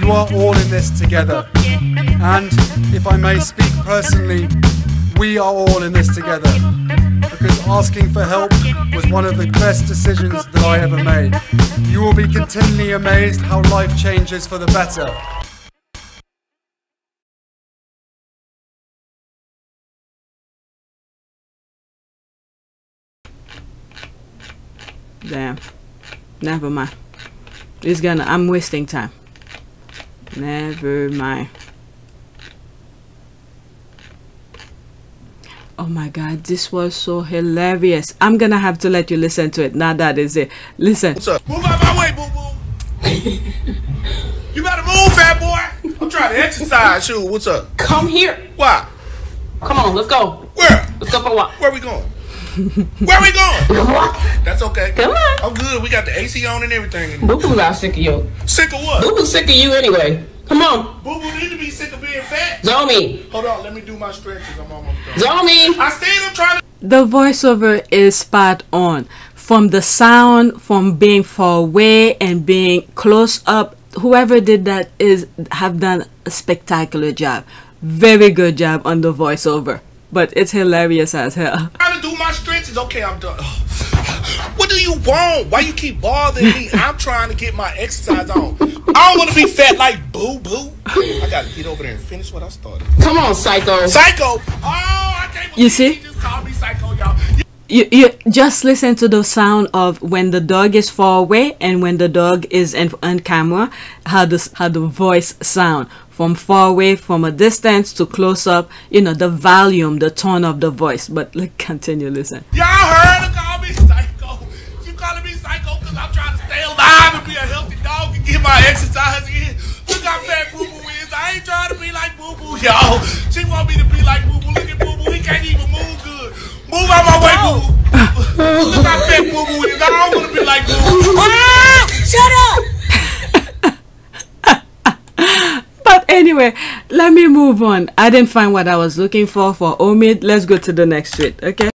You are all in this together, and if I may speak personally, we are all in this together, because asking for help was one of the best decisions that I ever made. You will be continually amazed how life changes for the better. Damn. Never mind. I'm wasting time. Never mind. Oh my god, this was so hilarious. I'm gonna have to let you listen to it. Now that is it. Listen. What's up? Move out my way, boo-boo. You better move, fat boy. I'm trying to exercise. Shoot, what's up? Come here. Why? Come on, let's go. Where? Let's go for a walk. Where we going? Where we going? What? That's okay. Come on. I'm good. We got the AC on and everything. Boo-boo got sick of you. Sick of what? Boo-boo sick of you anyway. Come on. Boo-boo need to be sick of being fat. Zoe. Hold on. Let me do my stretches. I'm almost done. Zoe. I still am trying to. The voiceover is spot on. From the sound, from being far away and being close up. Whoever did that have done a spectacular job. Very good job on the voiceover. But it's hilarious as hell. Trying to do my stretches. Okay, I'm done. What do you want? Why you keep bothering me? I'm trying to get my exercise on. I don't want to be fat like boo-boo. I got to get over there and finish what I started. Come on, psycho. Psycho. Oh, I can't believe you see? He just called me psycho, y'all. You just listen to the sound of when the dog is far away and when the dog is on camera, how the voice sound from far away, from a distance to close up, you know, the volume, the tone of the voice. But like, continue, listen. Y'all heard her call me psycho. She calling me psycho because I'm trying to stay alive and be a healthy dog and get my exercise in. Look how fat boo-boo is. I ain't trying to be like boo-boo, y'all. She want me to be like boo-boo. Look at boo-boo. He can't even move good. Move out my way, boo-boo. Look how fat boo-boo is. I don't want to be like boo-boo. Ah, shut up. But anyway, let me move on. I didn't find what I was looking for Omid. Let's go to the next tweet, okay?